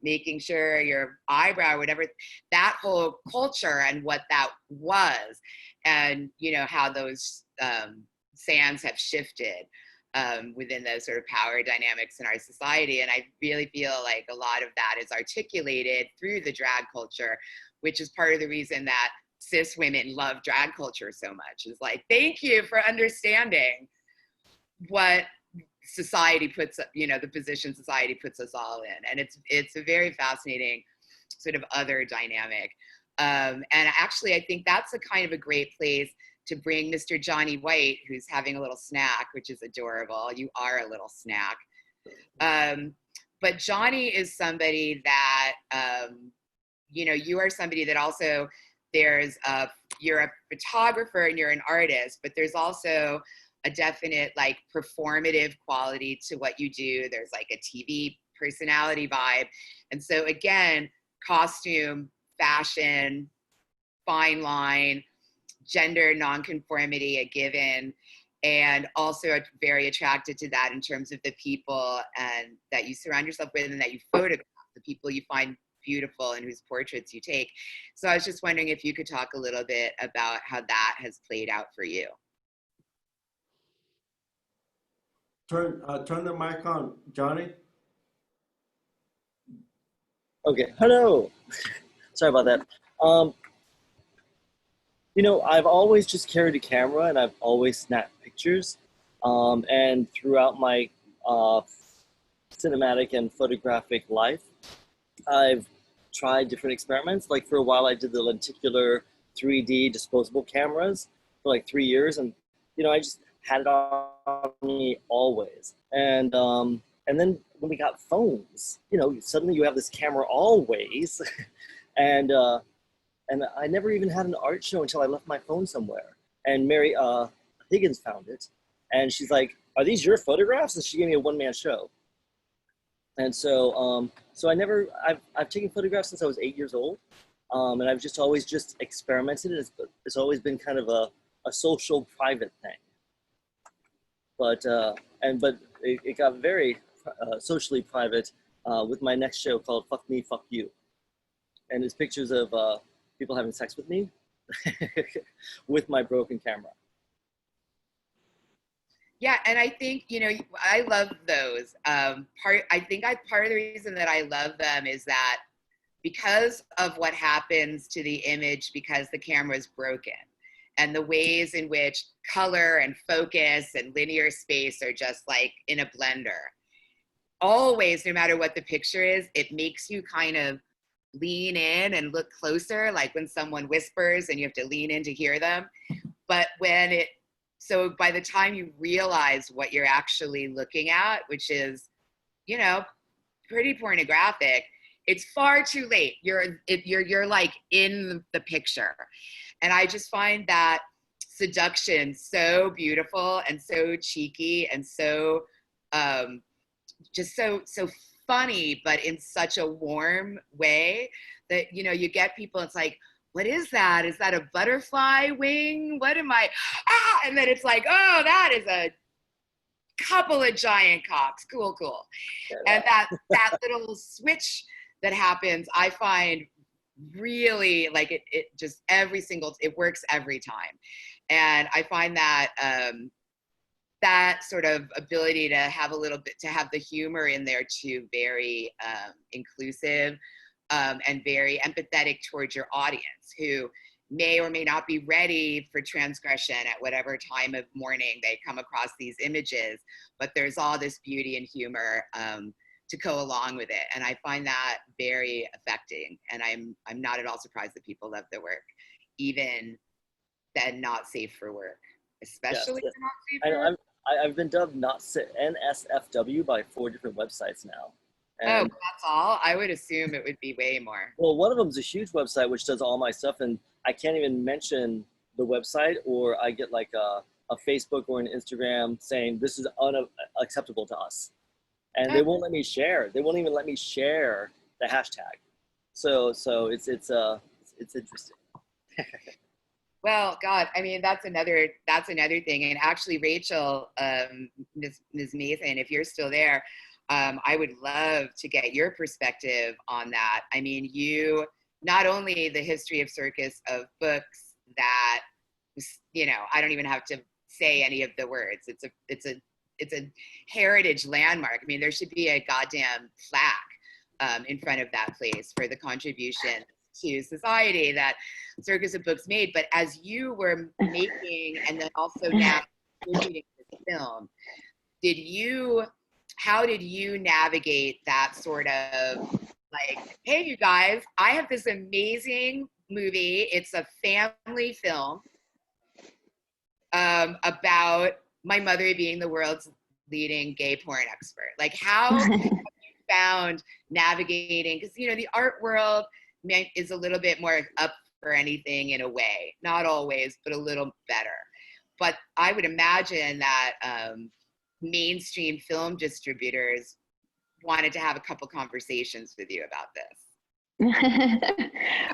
making sure your eyebrow, whatever, that whole culture and what that was, and how those sands have shifted within those sort of power dynamics in our society. And I really feel like a lot of that is articulated through the drag culture, which is part of the reason that cis women love drag culture so much. Is like, thank you for understanding what society puts, the position society puts us all in. And it's a very fascinating sort of other dynamic. And actually, I think that's a kind of a great place to bring Mr. Johnny White, who's having a little snack, which is adorable. You are a little snack. But Johnny is somebody that, you are somebody that also you're a photographer and you're an artist, but there's also a definite like performative quality to what you do. There's like a TV personality vibe. And so again, costume, fashion, fine line, gender nonconformity, a given, and also very attracted to that in terms of the people and that you surround yourself with and that you photograph, the people you find beautiful and whose portraits you take. So I was just wondering if you could talk a little bit about how that has played out for you. Turn the mic on, Johnny. Okay, hello. Sorry about that. I've always just carried a camera and I've always snapped pictures. And throughout my cinematic and photographic life, I've tried different experiments. Like for a while, I did the lenticular 3D disposable cameras for like 3 years. And, had it on me always. And then when we got phones, you know, suddenly you have this camera always. and I never even had an art show until I left my phone somewhere. And Mary Higgins found it. And she's like, "Are these your photographs?" And she gave me a one-man show. And so, I've taken photographs since I was 8 years old. And I've just always just experimented. It's always been kind of a social private thing. But it got very socially private with my next show called Fuck Me, Fuck You. And it's pictures of people having sex with me with my broken camera. Yeah, and I think, you know, I love those. Part of the reason that I love them is that because of what happens to the image because the camera is broken, and the ways in which color and focus and linear space are just like in a blender. Always, no matter what the picture is, it makes you kind of lean in and look closer, like when someone whispers and you have to lean in to hear them. But so by the time you realize what you're actually looking at, which is, you know, pretty pornographic, it's far too late. You're like in the picture. And I just find that seduction so beautiful and so cheeky and so just so funny, but in such a warm way that, you know, you get people, it's like, what is that? Is that a butterfly wing? What am I? Ah! And then it's like, oh, that is a couple of giant cocks. Cool. And that little switch that happens, I find really like it just it works every time. And I find that that sort of ability to have the humor in there too, very inclusive and very empathetic towards your audience, who may or may not be ready for transgression at whatever time of morning they come across these images, but there's all this beauty and humor to go along with it. And I find that very affecting. And I'm not at all surprised that people love the work, even then not safe for work, especially Yes. not safe for work. I've been dubbed NSFW by 4 different websites now. And that's all? I would assume it would be way more. Well, one of them is a huge website which does all my stuff, and I can't even mention the website, or I get like a Facebook or an Instagram saying this is unacceptable to us. And they won't let me share. They won't even let me share the hashtag. So it's interesting. Well, God, I mean, that's another thing. And actually, Rachel, Ms. Mason, if you're still there, I would love to get your perspective on that. I mean, you, not only the history of circus of books that, you know, I don't even have to say any of the words. It's a heritage landmark. I mean, there should be a goddamn plaque in front of that place for the contribution to society that Circus of Books made. But as you were making and then also now distributing this film, how did you navigate that sort of like, hey, you guys, I have this amazing movie. It's a family film about my mother being the world's leading gay porn expert. Like, how have you found navigating, because, you know, the art world is a little bit more up for anything in a way, not always, but a little better. But I would imagine that mainstream film distributors wanted to have a couple conversations with you about this.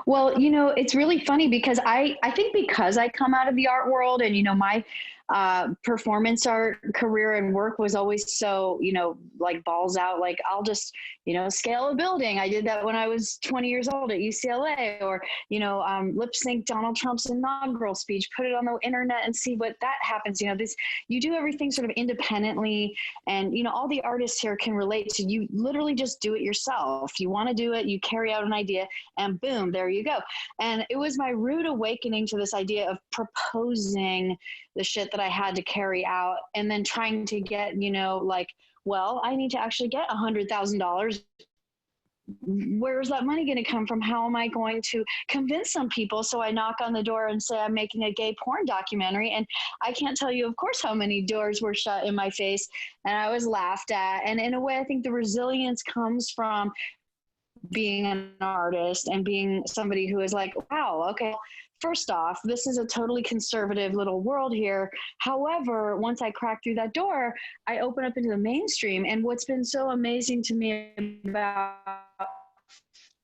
Well, you know, it's really funny because I think because I come out of the art world and, you know, my performance art career and work was always so, you know, like balls out, like I'll just, you know, scale a building. I did that when I was 20 years old at UCLA, or, you know, lip sync Donald Trump's inaugural speech, put it on the internet and see what that happens. You know, you do everything sort of independently, and, you know, all the artists here can relate to, you literally just do it yourself. You want to do it, you carry out an idea, and boom, there you go. And it was my rude awakening to this idea of proposing the shit that I had to carry out, and then trying to get, you know, like, well, I need to actually get $100,000 where's that money going to come from? How am I going to convince some people? So I knock on the door and say, I'm making a gay porn documentary. And I can't tell you, of course, how many doors were shut in my face, and I was laughed at. And in a way, I think the resilience comes from being an artist and being somebody who is like, wow, okay, first off, this is a totally conservative little world here. However, once I crack through that door, I open up into the mainstream. And what's been so amazing to me about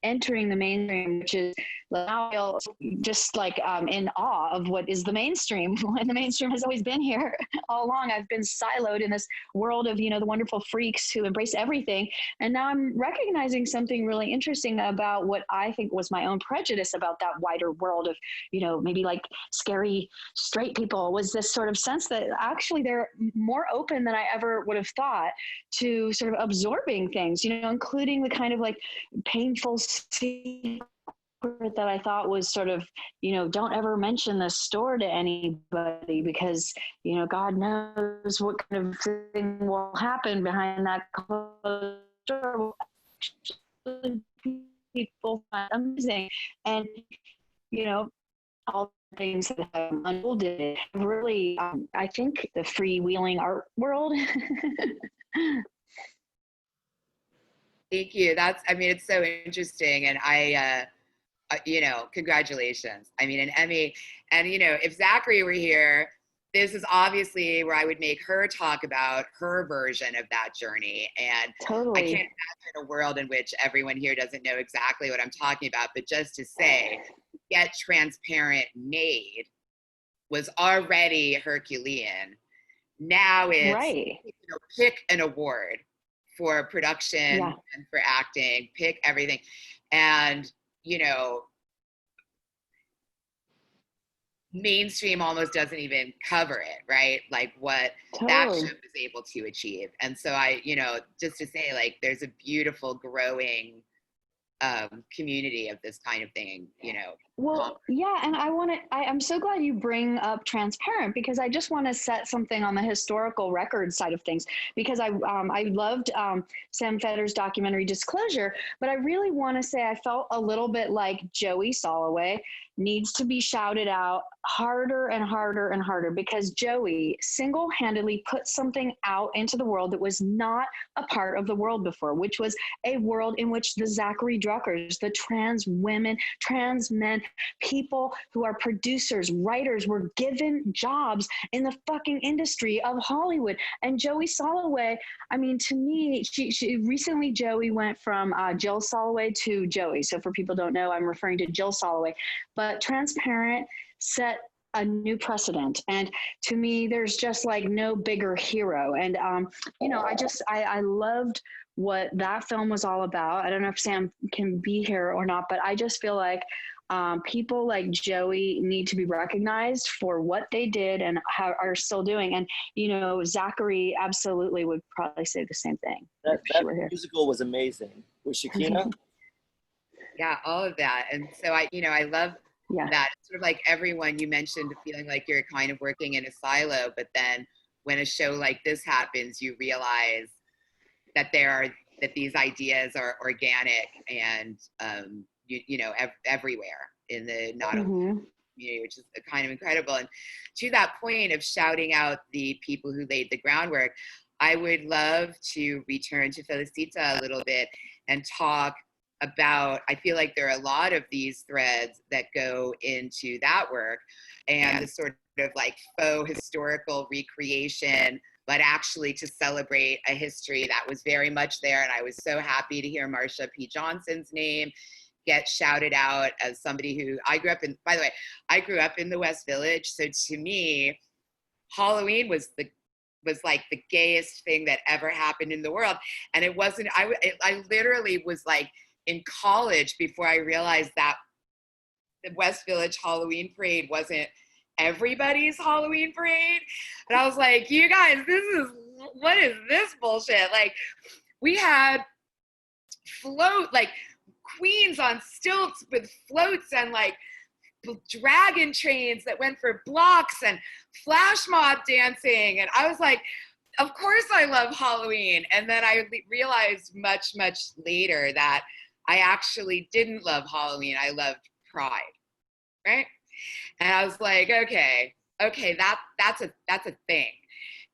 entering the mainstream, which is now I feel just like in awe of what is the mainstream, when the mainstream has always been here all along. I've been siloed in this world of, you know, the wonderful freaks who embrace everything. And now I'm recognizing something really interesting about what I think was my own prejudice about that wider world of, you know, maybe like scary straight people, was this sort of sense that actually they're more open than I ever would have thought to sort of absorbing things, you know, including the kind of like painful secret that I thought was sort of, you know, don't ever mention this store to anybody because, you know, God knows what kind of thing will happen behind that closed door. People find amazing. And, you know, all the things that have unfolded really, I think the freewheeling art world. Thank you. That's, I mean, it's so interesting. And I, you know, congratulations. I mean, an Emmy. And, you know, if Zachary were here, this is obviously where I would make her talk about her version of that journey. And totally. I can't imagine a world in which everyone here doesn't know exactly what I'm talking about. But just to say, Get Transparent made was already Herculean. Now it's, right. You know, pick an award for production and for acting, pick everything. And, you know, mainstream almost doesn't even cover it, right? Like what that show was able to achieve. And so I, you know, just to say, like, there's a beautiful growing community of this kind of thing, you know. Well, yeah, and I'm so glad you bring up Transparent, because I just want to set something on the historical record side of things, because I loved Sam Fedor's documentary Disclosure, but I really want to say I felt a little bit like Joey Soloway needs to be shouted out harder and harder and harder, because Joey single-handedly put something out into the world that was not a part of the world before, which was a world in which the Zachary Druckers, the trans women, trans men, people who are producers, writers, were given jobs in the fucking industry of Hollywood. And Joey Soloway, I mean, to me, she recently, Joey went from Jill Soloway to Joey. So for people who don't know, I'm referring to Jill Soloway. But Transparent set a new precedent. And to me, there's just like no bigger hero. And, you know, I loved what that film was all about. I don't know if Sam can be here or not, but I just feel like people like Joey need to be recognized for what they did and are still doing. And, you know, Zachary absolutely would probably say the same thing. That musical was amazing. With Shakina? Yeah, all of that. And so I, you know, I love that. It's sort of like everyone you mentioned feeling like you're kind of working in a silo, but then when a show like this happens, you realize that that these ideas are organic and, you know, everywhere in the not only community, which is kind of incredible. And to that point of shouting out the people who laid the groundwork, I would love to return to Felicita a little bit and talk about, I feel like there are a lot of these threads that go into that work and the sort of like faux historical recreation, but actually to celebrate a history that was very much there. And I was so happy to hear Marsha P. Johnson's name get shouted out as somebody who I grew up in, by the way, I grew up in the West Village. So to me, Halloween was like the gayest thing that ever happened in the world. And it wasn't, I literally was like in college before I realized that the West Village Halloween parade wasn't everybody's Halloween parade. And I was like, you guys, what is this bullshit? Like, we had like queens on stilts with floats and like dragon trains that went for blocks and flash mob dancing. And I was like, of course I love Halloween. And then I realized much, much later that I actually didn't love Halloween. I loved Pride, right? And I was like, okay, that's a thing.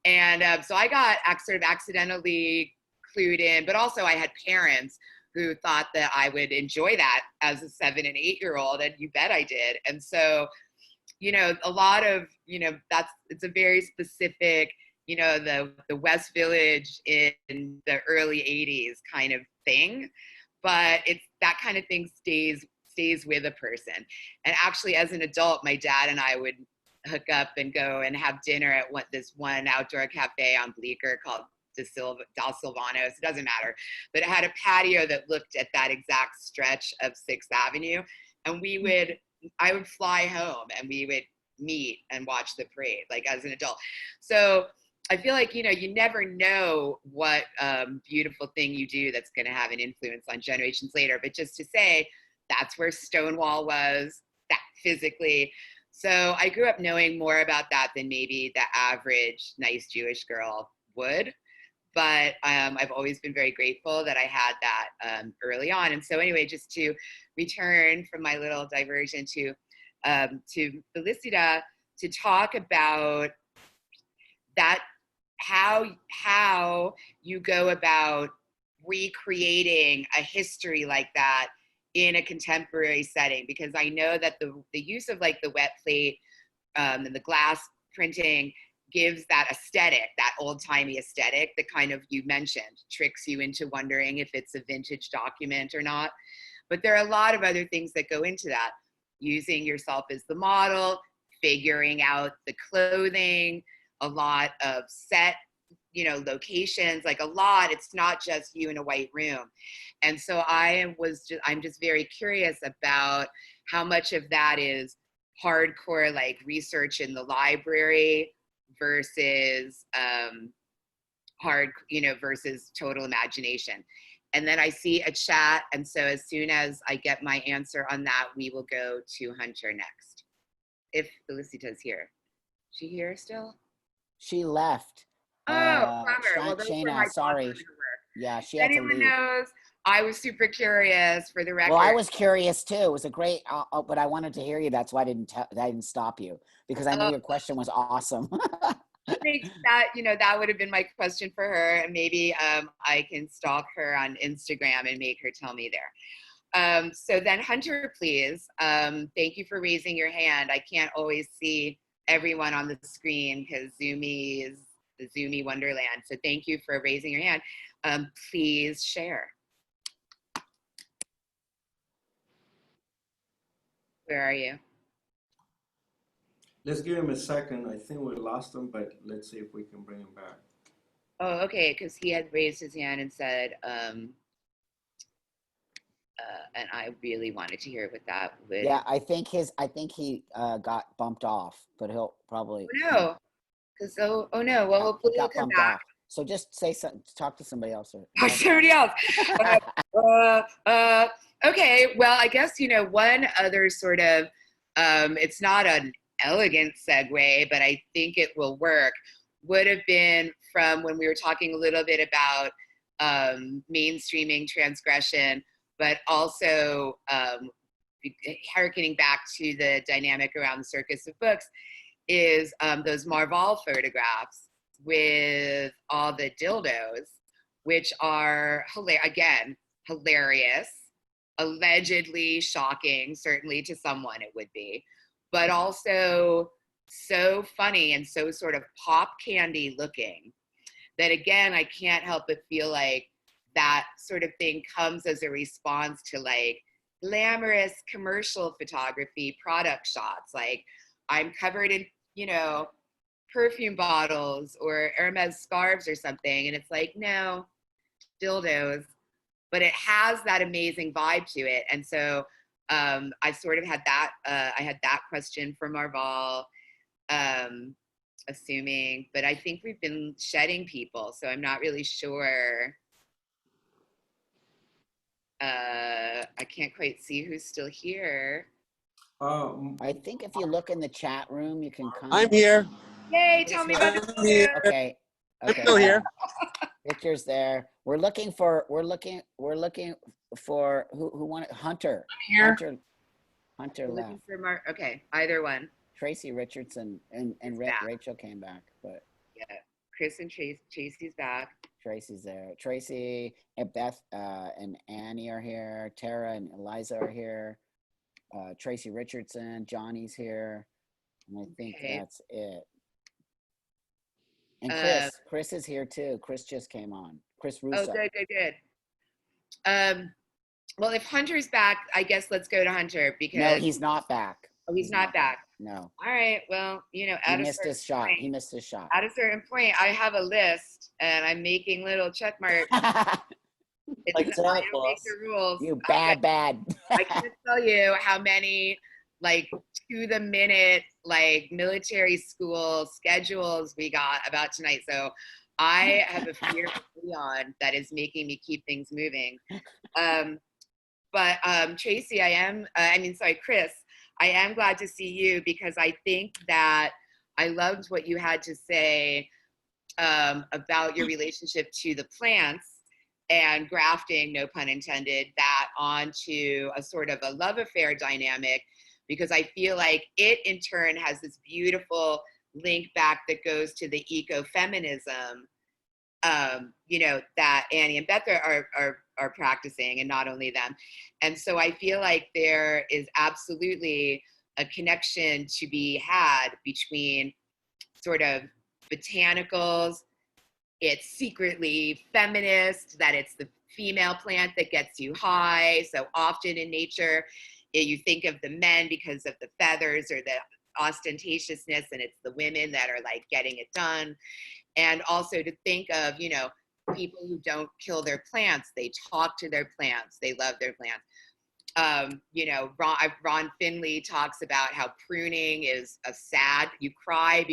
And so I got sort of accidentally clued in, but also I had parents who thought that I would enjoy that as a 7 and 8 year old, and you bet I did. And so, you know, a lot of, you know, it's a very specific, you know, the West Village in the early 80s kind of thing, but it's that kind of thing stays with a person. And actually, as an adult, my dad and I would hook up and go and have dinner at this one outdoor cafe on Bleecker called Dal Silvanos. It doesn't matter, but it had a patio that looked at that exact stretch of 6th Avenue, and I would fly home and we would meet and watch the parade, like as an adult. So I feel like, you know, you never know what beautiful thing you do that's going to have an influence on generations later. But just to say, that's where Stonewall was, that physically. So I grew up knowing more about that than maybe the average nice Jewish girl would. But I've always been very grateful that I had that early on. And so anyway, just to return from my little diversion to Felicita, to talk about that, how you go about recreating a history like that in a contemporary setting, because I know that the use of like the wet plate and the glass printing gives that aesthetic, that old-timey aesthetic that kind of, you mentioned, tricks you into wondering if it's a vintage document or not. But there are a lot of other things that go into that. Using yourself as the model, figuring out the clothing, a lot of set, you know, locations, like a lot. It's not just you in a white room. And so I'm just very curious about how much of that is hardcore, like research in the library versus versus total imagination. And then I see a chat, and so as soon as I get my answer on that, we will go to Hunter next. If Felicita's here. Is she here still? She left. Oh, bummer. Well, those were Shana, my sorry. thoughts on her. Yeah, she had to Anyone leave. knows? I was super curious, for the record. Well, I was curious too. It was a great, but I wanted to hear you. That's why I didn't stop you, because I knew your question was awesome. I think that, you know, that would have been my question for her, and maybe I can stalk her on Instagram and make her tell me there. So then Hunter, please. Thank you for raising your hand. I can't always see everyone on the screen because Zoomy is the Zoomy Wonderland. So thank you for raising your hand. Please share. Where are you? Let's give him a second. I think we lost him, but let's see if we can bring him back. Oh, okay, because he had raised his hand and said, and I really wanted to hear what that would. Yeah, I think he got bumped off, but he'll probably. Oh, no, because oh no, well, hopefully he'll come back. Off. So just say something, talk to somebody else. Somebody else. Okay, well, I guess, you know, one other sort of, it's not an elegant segue, but I think it will work, would have been from when we were talking a little bit about mainstreaming transgression, but also hearkening back to the dynamic around the Circus of Books, is those Marval photographs with all the dildos, which are, hilarious, allegedly shocking, certainly to someone it would be, but also so funny and so sort of pop candy looking that, again, I can't help but feel like that sort of thing comes as a response to like glamorous commercial photography, product shots. Like, I'm covered in, you know, perfume bottles or Hermes scarves or something, and it's like, no, dildos. But it has that amazing vibe to it. And so I sort of had that, I had that question for Marval, assuming, but I think we've been shedding people, so I'm not really sure. I can't quite see who's still here. I think if you look in the chat room, you can come. I'm here. Yay, tell me about the dildo. Okay. Okay. I'm still here. Richard's there. We're looking for who wanted Hunter. Here. Hunter left. Looking for Mark. Okay, either one. Tracy Richardson and Rachel came back, but yeah, Chris and Tracy's back. Tracy's there. Tracy and Beth and Annie are here. Tara and Eliza are here. Tracy Richardson, Johnny's here, and I think that's it. And Chris is here too. Chris just came on. Chris Russo. Oh, good. Well, if Hunter's back, I guess let's go to Hunter because no, he's not back. Oh, he's not back. No. All right. Well, you know, he missed his shot. He missed his shot. At a certain point, I have a list and I'm making little check marks. Like I don't make the rules. You bad. I can't tell you how many like to the minute like military school schedules we got about tonight. So I have a fear of Leon that is making me keep things moving. But Tracy, Chris, I am glad to see you because I think that I loved what you had to say about your relationship to the plants and grafting, no pun intended, that onto a sort of a love affair dynamic, because I feel like it in turn has this beautiful link back that goes to the ecofeminism, that Annie and Beth are practicing, and not only them. And so I feel like there is absolutely a connection to be had between sort of botanicals. It's secretly feminist, that it's the female plant that gets you high. So often in nature, you think of the men because of the feathers or the ostentatiousness, and it's the women that are like getting it done. And also to think of, people who don't kill their plants, they talk to their plants, they love their plants. Ron Finley talks about how pruning is a sad, you cry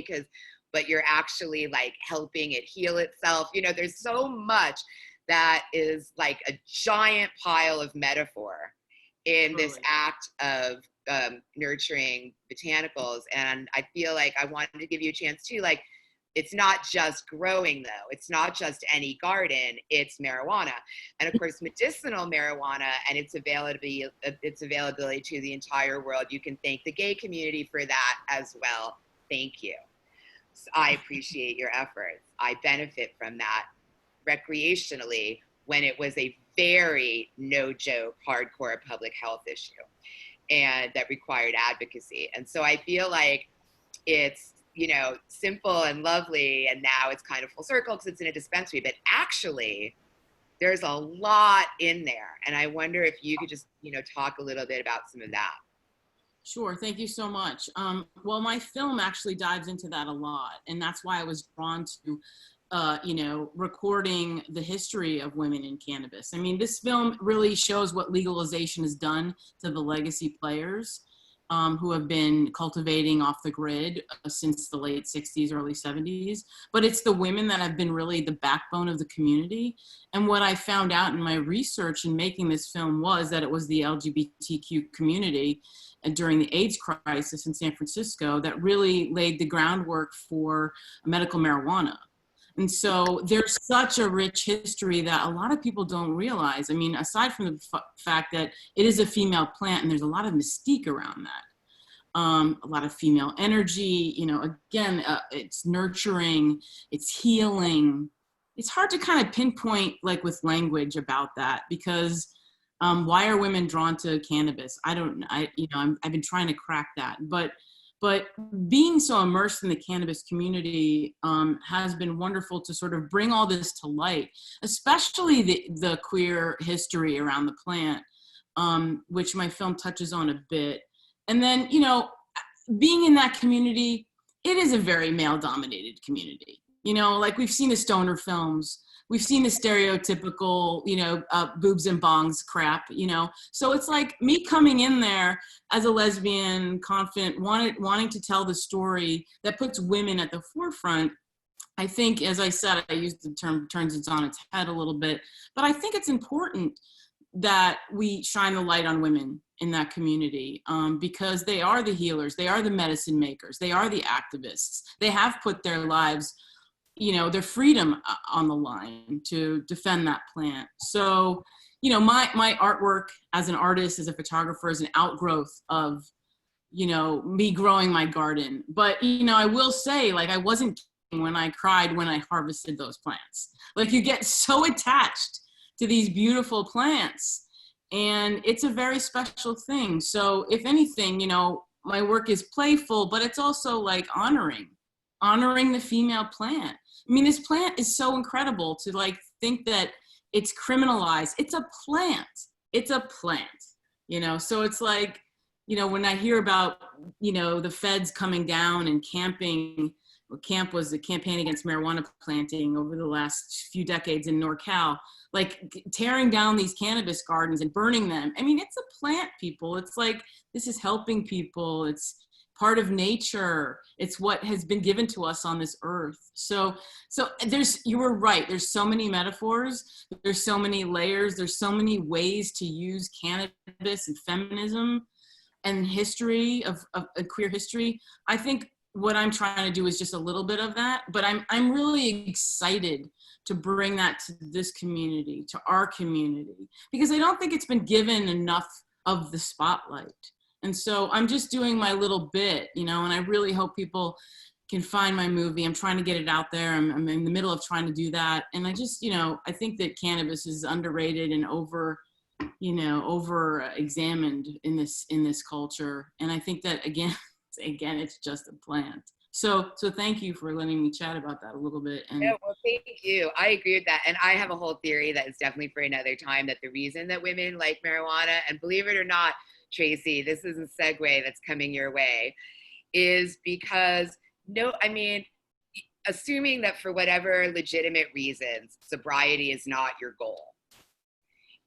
but you're actually like helping it heal itself. There's so much that is like a giant pile of metaphor in this act of nurturing botanicals. And I feel like I wanted to give you a chance too, like, it's not just growing though. It's not just any garden, it's marijuana. And of course, medicinal marijuana and its availability to the entire world. You can thank the gay community for that as well. Thank you. So I appreciate your efforts. I benefit from that recreationally when it was a very no joke, hardcore public health issue and that required advocacy. And so I feel like it's, simple and lovely, and now it's kind of full circle because it's in a dispensary, but actually there's a lot in there. And I wonder if you could just, talk a little bit about some of that. Sure, thank you so much. Well, my film actually dives into that a lot, and that's why I was drawn to recording the history of women in cannabis. I mean, this film really shows what legalization has done to the legacy players who have been cultivating off the grid since the late 60s, early 70s. But it's the women that have been really the backbone of the community. And what I found out in my research in making this film was that it was the LGBTQ community during the AIDS crisis in San Francisco that really laid the groundwork for medical marijuana. And so there's such a rich history that a lot of people don't realize. I mean, aside from the fact that it is a female plant and there's a lot of mystique around that. A lot of female energy, it's nurturing, it's healing. It's hard to kind of pinpoint like with language about that because why are women drawn to cannabis? I've been trying to crack that, but being so immersed in the cannabis community has been wonderful to sort of bring all this to light, especially the queer history around the plant, which my film touches on a bit. And then, being in that community, it is a very male-dominated community. Like we've seen the stoner films, we've seen the stereotypical, boobs and bongs crap, So it's like me coming in there as a lesbian, confident, wanting to tell the story that puts women at the forefront. I think, as I said, I used the term turns it on its head a little bit, but I think it's important that we shine the light on women in that community because they are the healers, they are the medicine makers, they are the activists. They have put their lives their freedom on the line to defend that plant. So, my artwork as an artist, as a photographer, is an outgrowth of, me growing my garden. But, I will say, like, I wasn't kidding when I cried when I harvested those plants. Like, you get so attached to these beautiful plants, and it's a very special thing. So if anything, my work is playful, but it's also like honoring the female plant. I mean, this plant is so incredible to like think that it's criminalized. It's a plant. It's a plant, so it's like, when I hear about, the feds coming down and camping, CAMP was the Campaign Against Marijuana Planting over the last few decades in NorCal, like tearing down these cannabis gardens and burning them. I mean, it's a plant, people. It's like, this is helping people. It's part of nature. It's what has been given to us on this earth. So you were right. There's so many metaphors. There's so many layers. There's so many ways to use cannabis and feminism and history of queer history. I think what I'm trying to do is just a little bit of that, but I'm really excited to bring that to this community, to our community, because I don't think it's been given enough of the spotlight. And so I'm just doing my little bit, and I really hope people can find my movie. I'm trying to get it out there. I'm in the middle of trying to do that. And I just, I think that cannabis is underrated and over examined in this culture. And I think that again, it's just a plant. So thank you for letting me chat about that a little bit. And yeah, well, thank you. I agree with that. And I have a whole theory that is definitely for another time, that the reason that women like marijuana, and believe it or not, Tracy, this is a segue that's coming your way, is because assuming that for whatever legitimate reasons, sobriety is not your goal,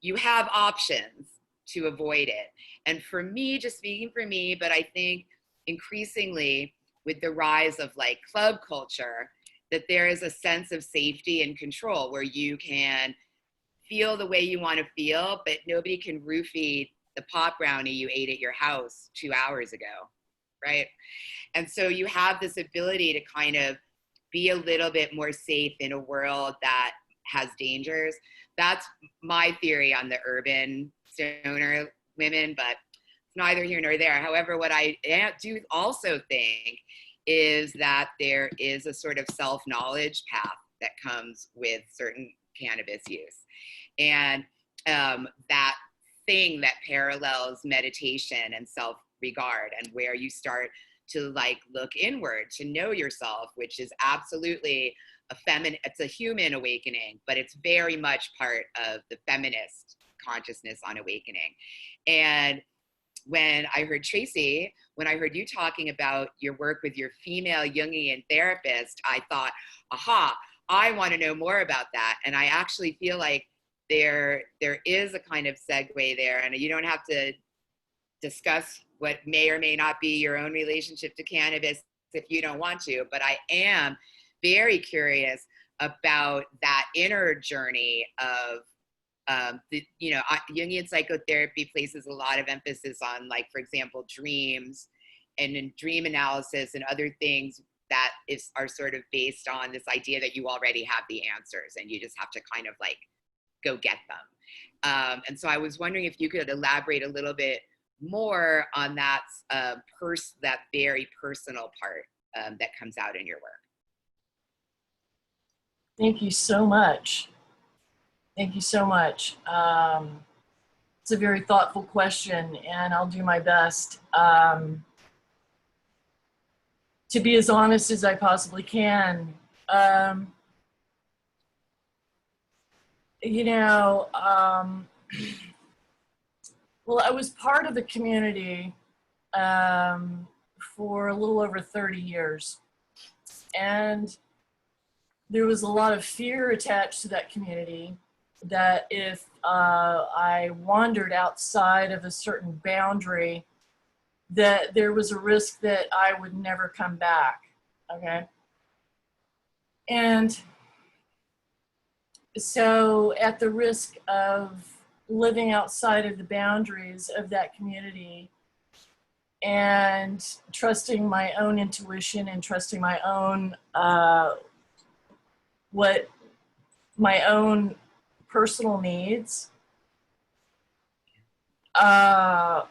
you have options to avoid it. And for me, just speaking for me, but I think increasingly with the rise of like club culture, that there is a sense of safety and control where you can feel the way you want to feel, but nobody can roofie the pot brownie you ate at your house 2 hours ago, right? And so you have this ability to kind of be a little bit more safe in a world that has dangers. That's my theory on the urban stoner women, but it's neither here nor there. However, what I do also think is that there is a sort of self-knowledge path that comes with certain cannabis use. And that thing that parallels meditation and self-regard, and where you start to like look inward to know yourself, which is absolutely it's a human awakening, but it's very much part of the feminist consciousness on awakening. And when I heard Tracy, when I heard you talking about your work with your female Jungian therapist, I thought, aha, I want to know more about that. And I actually feel like there is a kind of segue there, and you don't have to discuss what may or may not be your own relationship to cannabis if you don't want to, but I am very curious about that inner journey of Jungian psychotherapy places a lot of emphasis on, like, for example, dreams and in dream analysis and other things that are sort of based on this idea that you already have the answers and you just have to kind of like go get them. And so I was wondering if you could elaborate a little bit more on that that very personal part that comes out in your work. Thank you so much. Thank you so much. It's a very thoughtful question, and I'll do my best to be as honest as I possibly can. Well, I was part of the community for a little over 30 years. And there was a lot of fear attached to that community, that if I wandered outside of a certain boundary, that there was a risk that I would never come back, okay? And so at the risk of living outside of the boundaries of that community and trusting my own intuition and trusting my own what my own personal needs, I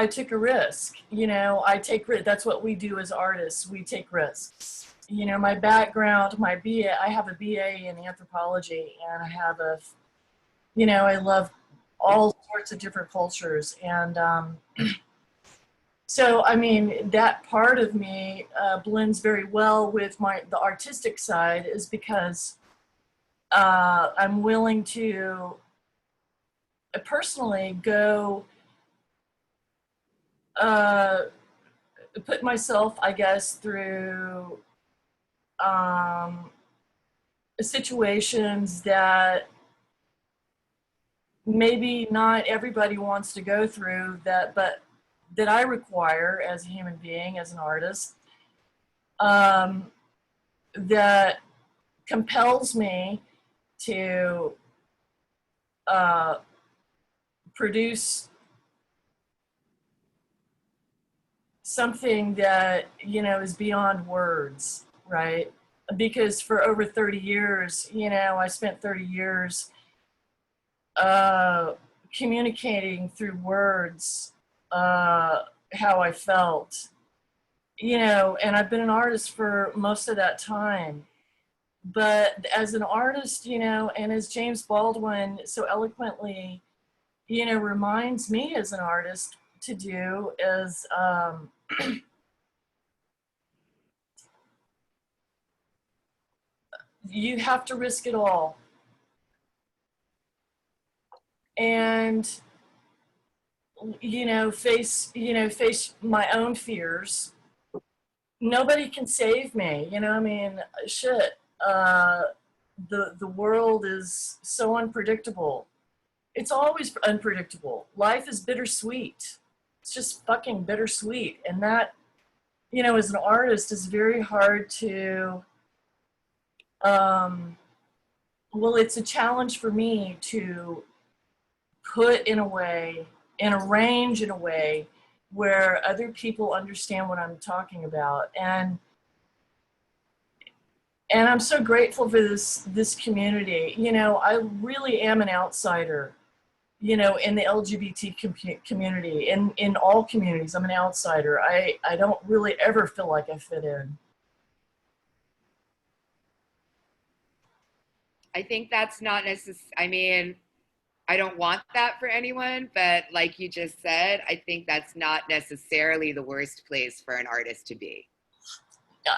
took a risk. That's what we do as artists. We take risks. My background, my BA, I have a BA in anthropology, and I have I love all sorts of different cultures. And so, that part of me blends very well with the artistic side, is because I'm willing to personally go put myself, I guess, through situations that maybe not everybody wants to go through, but that I require as a human being, as an artist, that compels me to produce something that, is beyond words, right? Because for over 30 years, I spent 30 years communicating through words how I felt, and I've been an artist for most of that time. But as an artist, and as James Baldwin so eloquently, reminds me as an artist to do, is you have to risk it all. And, face my own fears. Nobody can save me, shit. The world is so unpredictable. It's always unpredictable. Life is bittersweet. It's just fucking bittersweet. And that, as an artist, is very hard to, it's a challenge for me to put arrange in a way where other people understand what I'm talking about. And I'm so grateful for this community. I really am an outsider, in the LGBT community, in all communities. I'm an outsider. I don't really ever feel like I fit in. I think that's not necessarily, I don't want that for anyone, but like you just said, I think that's not necessarily the worst place for an artist to be.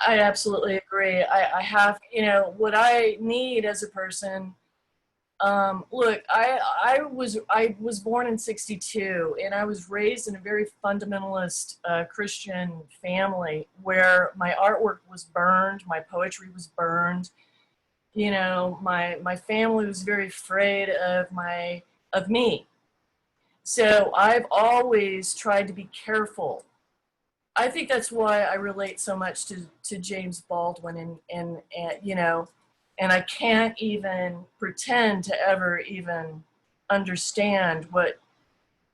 I absolutely agree. I have, what I need as a person. Look, I was born in '62, and I was raised in a very fundamentalist Christian family where my artwork was burned, my poetry was burned. My family was very afraid of me. So I've always tried to be careful. I think that's why I relate so much to James Baldwin, and I can't even pretend to ever even understand what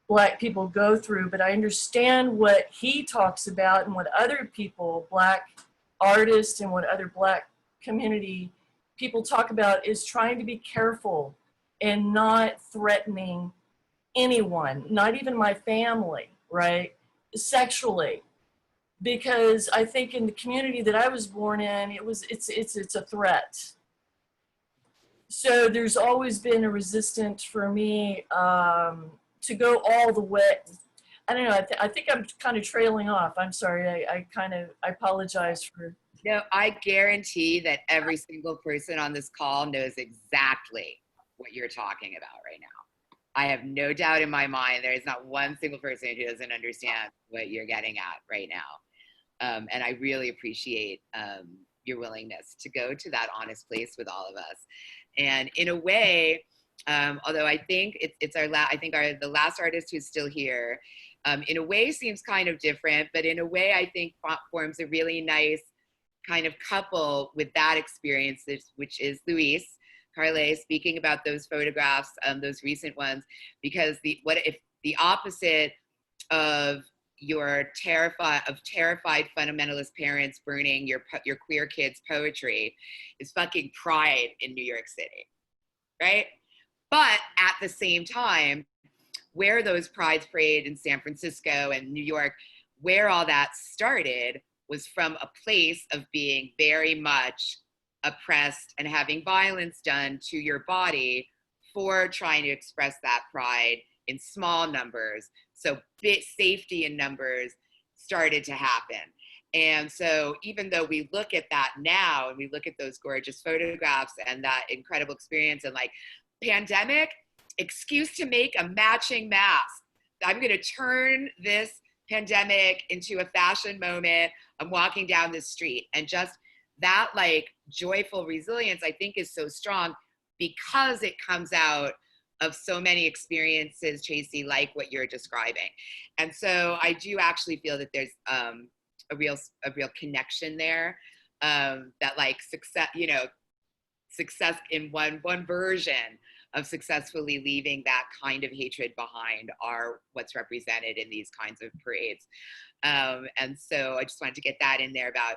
Black people go through, but I understand what he talks about and what other people, Black artists and what other Black community people talk about, is trying to be careful and not threatening anyone, not even my family, right, sexually. Because I think in the community that I was born in, it's a threat. So there's always been a resistance for me to go all the way. I don't know. I think I'm kind of trailing off. I'm sorry. I apologize for. No, I guarantee that every single person on this call knows exactly what you're talking about right now. I have no doubt in my mind there is not one single person who doesn't understand what you're getting at right now. And I really appreciate your willingness to go to that honest place with all of us. And in a way, although I think it's the last artist who's still here, in a way seems kind of different, but in a way I think forms a really nice kind of couple with that experience, which is Luis Carle speaking about those photographs, those recent ones, because if the opposite of terrified fundamentalist parents burning your queer kids' poetry is fucking pride in New York City, right? But at the same time, where those prides parade in San Francisco and New York, where all that started was from a place of being very much oppressed and having violence done to your body for trying to express that pride in small numbers. So safety in numbers started to happen. And so even though we look at that now and we look at those gorgeous photographs and that incredible experience and like pandemic, excuse to make a matching mask. I'm gonna turn this pandemic into a fashion moment. I'm walking down the street, and just that like joyful resilience I think is so strong because it comes out of so many experiences, Tracy, like what you're describing. And so I do actually feel that there's a real connection there, that like success in one version of successfully leaving that kind of hatred behind are what's represented in these kinds of parades. And so I just wanted to get that in there about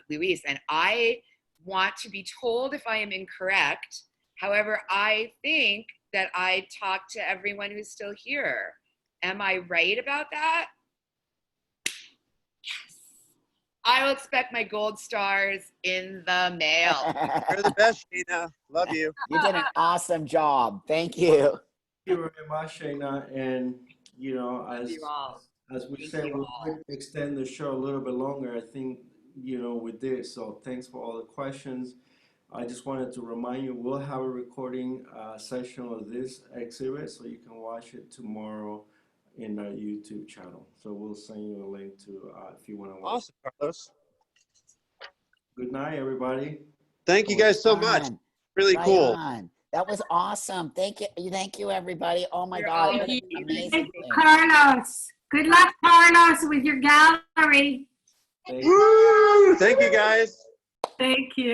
Luis. And I want to be told if I am incorrect. However, I think that I talked to everyone who's still here. Am I right about that? Yes. I will expect my gold stars in the mail. You're the best, Shana. Love you. You did an awesome job. Thank you. Thank you very much, Shana. And, you know, as we said, we could extend the show a little bit longer. I think, you know, we did. So thanks for all the questions. I just wanted to remind you, we'll have a recording session of this exhibit, so you can watch it tomorrow in our YouTube channel. So we'll send you a link to if you want to watch. Awesome, Carlos. Good night, everybody. Thank you guys so much. Really Right cool. on. That was awesome. Thank you, everybody. Oh my God, what an amazing thing. Carlos. Good luck, Carlos, with your gallery. Woo! Thank you, guys. Thank you.